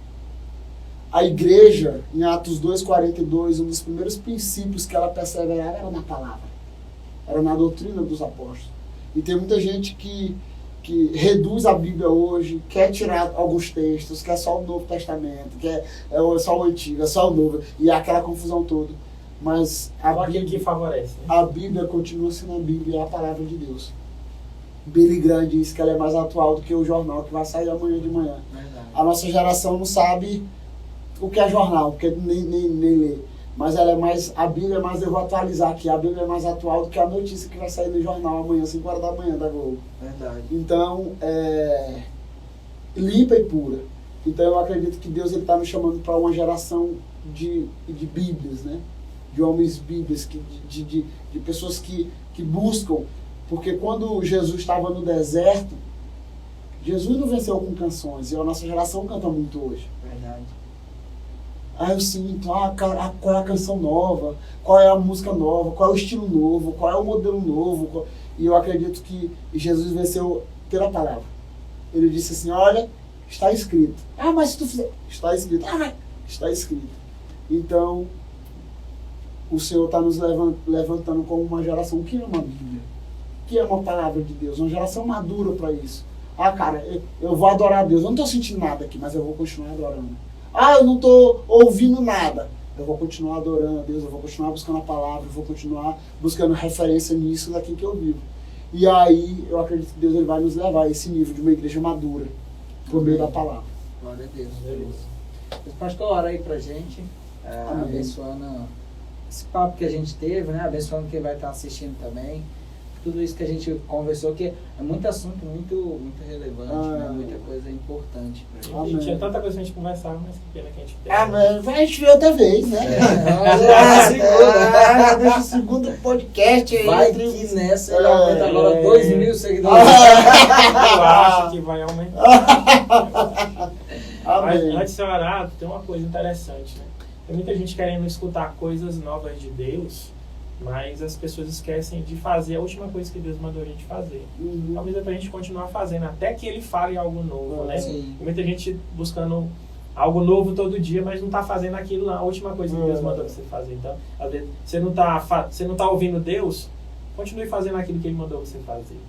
A igreja, em Atos 2,42, um dos primeiros princípios que ela perseverava era na palavra. Era na doutrina dos apóstolos. E tem muita gente que reduz a Bíblia hoje, quer tirar alguns textos, quer só o Novo Testamento, quer só o Antigo, é só o Novo, e há aquela confusão toda. Mas aquilo que favorece, né? A Bíblia continua sendo a Bíblia, é a palavra de Deus. Billy Graham diz que ela é mais atual do que o jornal que vai sair amanhã de manhã. Verdade. A nossa geração não sabe o que é jornal, porque nem lê. Mas ela é mais, a Bíblia é mais, eu vou atualizar aqui, a Bíblia é mais atual do que a notícia que vai sair no jornal amanhã, 5 horas da manhã da Globo. Verdade. Então, limpa e pura. Então eu acredito que Deus está nos chamando para uma geração de Bíblias, né? De homens bíblias, de pessoas que buscam. Porque quando Jesus estava no deserto, Jesus não venceu com canções, e a nossa geração canta muito hoje. Verdade. Eu sinto, qual é a canção nova, qual é a música nova, qual é o estilo novo, qual é o modelo novo. E eu acredito que Jesus venceu pela palavra. Ele disse assim, olha, está escrito. Mas se tu fizer... Está escrito. Mas está escrito. Então, o Senhor está nos levantando como uma geração que ama a Bíblia, que ama a palavra de Deus, uma geração madura para isso. Cara, eu vou adorar a Deus. Eu não estou sentindo nada aqui, mas eu vou continuar adorando. Eu não estou ouvindo nada. Eu vou continuar adorando a Deus, eu vou continuar buscando a palavra, eu vou continuar buscando referência nisso daqui que eu vivo. E aí, eu acredito que Deus ele vai nos levar a esse nível de uma igreja madura, por meio da palavra. Glória a Deus. Pastor, ora aí pra gente, abençoando esse papo que a gente teve, né? Abençoando quem vai estar assistindo também. Tudo isso que a gente conversou, que é muito assunto, muito relevante, né? Muita coisa importante pra gente. Tinha tanta coisa pra gente conversar, mas que pena que a gente tem. Vai a gente ver outra vez, né? Deixa o segundo podcast aí. Vai que nessa ele aumenta agora 2.000 seguidores. Eu acho que vai aumentar. Mas antes de orar, tem uma coisa interessante, né? Tem muita gente querendo escutar coisas novas de Deus, mas as pessoas esquecem de fazer a última coisa que Deus mandou a gente fazer. Talvez é pra gente continuar fazendo, até que Ele fale algo novo, né? Sim. Tem muita gente buscando algo novo todo dia, mas não tá fazendo aquilo lá, a última coisa que Deus mandou você fazer. Então, às vezes, você não tá ouvindo Deus, continue fazendo aquilo que Ele mandou você fazer.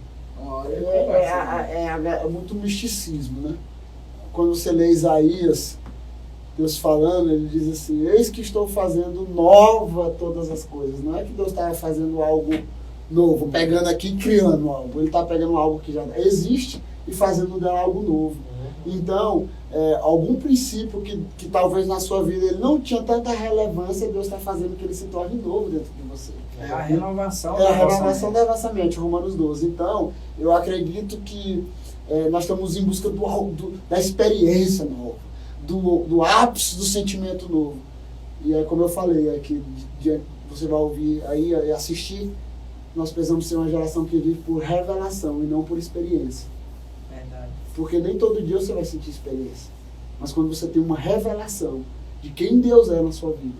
É muito misticismo, né? Quando você lê Isaías, Deus falando, ele diz assim, eis que estou fazendo nova todas as coisas. Não é que Deus estava fazendo algo novo, pegando aqui e criando algo. Ele está pegando algo que já existe e fazendo dela algo novo. Então, algum princípio que talvez na sua vida ele não tinha tanta relevância, Deus está fazendo que ele se torne novo dentro de você. É a renovação. É a renovação da vossa mente, Romanos 12. Então, eu acredito que nós estamos em busca da experiência nova, do ápice do sentimento novo. E é como eu falei, que você vai ouvir aí e assistir, nós precisamos ser uma geração que vive por revelação e não por experiência. Verdade. Porque nem todo dia você vai sentir experiência. Mas quando você tem uma revelação de quem Deus é na sua vida,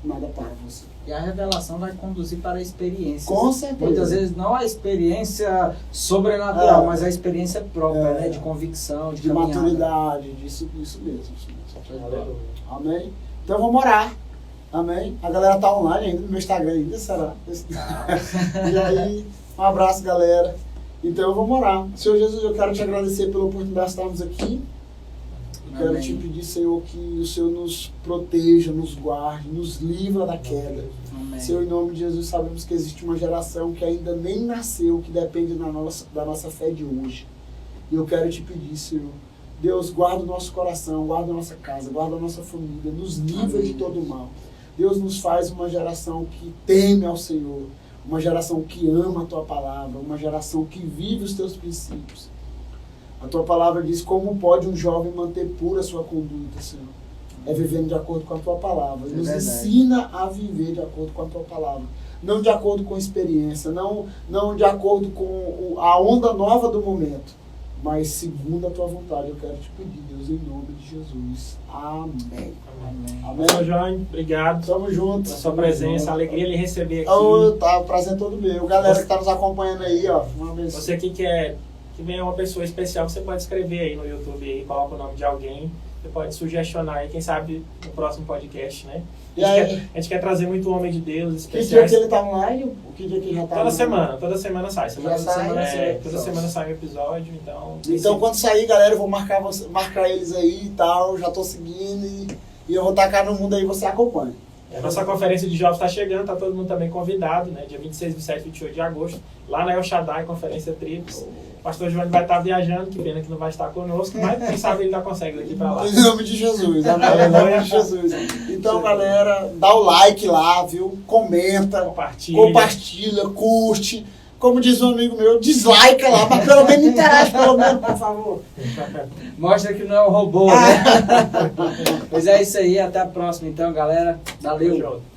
nada para você. E a revelação vai conduzir para a experiência. Com certeza. Muitas vezes não a experiência sobrenatural, mas a experiência própria, né? De convicção, de maturidade, disso mesmo. Amém? Então vamos orar. Amém? A galera tá online ainda no meu Instagram ainda, será? E aí, um abraço, galera. Então vamos orar. Senhor Jesus, eu quero te agradecer pela oportunidade de estarmos aqui. Eu quero te pedir, Senhor, que o Senhor nos proteja, nos guarde, nos livra da queda. Amém. Senhor, em nome de Jesus, sabemos que existe uma geração que ainda nem nasceu, que depende da nossa fé de hoje. E eu quero te pedir, Senhor, Deus, guarda o nosso coração, guarda a nossa casa, guarda a nossa família, nos livra de todo mal. Deus nos faz uma geração que teme ao Senhor, uma geração que ama a Tua palavra, uma geração que vive os Teus princípios. A Tua palavra diz como pode um jovem manter pura a sua conduta, Senhor. É vivendo de acordo com a Tua palavra. Nos ensina a viver de acordo com a Tua palavra. Não de acordo com a experiência, não de acordo com a onda nova do momento, mas segundo a Tua vontade. Eu quero te pedir, Deus, em nome de Jesus. Amém. Amém, João. Obrigado. Tamo junto. A sua presença, a alegria de lhe receber aqui. O prazer é todo meu. Galera que está nos acompanhando aí, ó. Você aqui que vem uma pessoa especial, você pode escrever aí no YouTube, aí, coloca o nome de alguém, você pode sugestionar aí, quem sabe no próximo podcast, né? A gente quer trazer muito homem de Deus, especiais. Que dia que ele tá online? Que dia que já tá toda semana sai. Toda semana sai um episódio, então... Então quando sair, galera, eu vou marcar eles aí e tal, já tô seguindo e eu vou tacar no mundo aí, você acompanha. A nossa conferência de jovens está chegando, está todo mundo também convidado, né? Dia 26, 27 e 28 de agosto, lá na El Shaddai, Conferência Tríplice. O pastor João vai estar viajando, que pena que não vai estar conosco, mas quem sabe ele ainda consegue daqui para lá. Em nome de Jesus, amém. Em nome de Jesus. Então, galera, dá o like lá, viu? Comenta, compartilha, curte. Como diz um amigo meu, dislike lá, mas pelo menos interage, pelo menos, por favor. Mostra que não é um robô, né? Pois é isso aí, até a próxima então, galera. Valeu.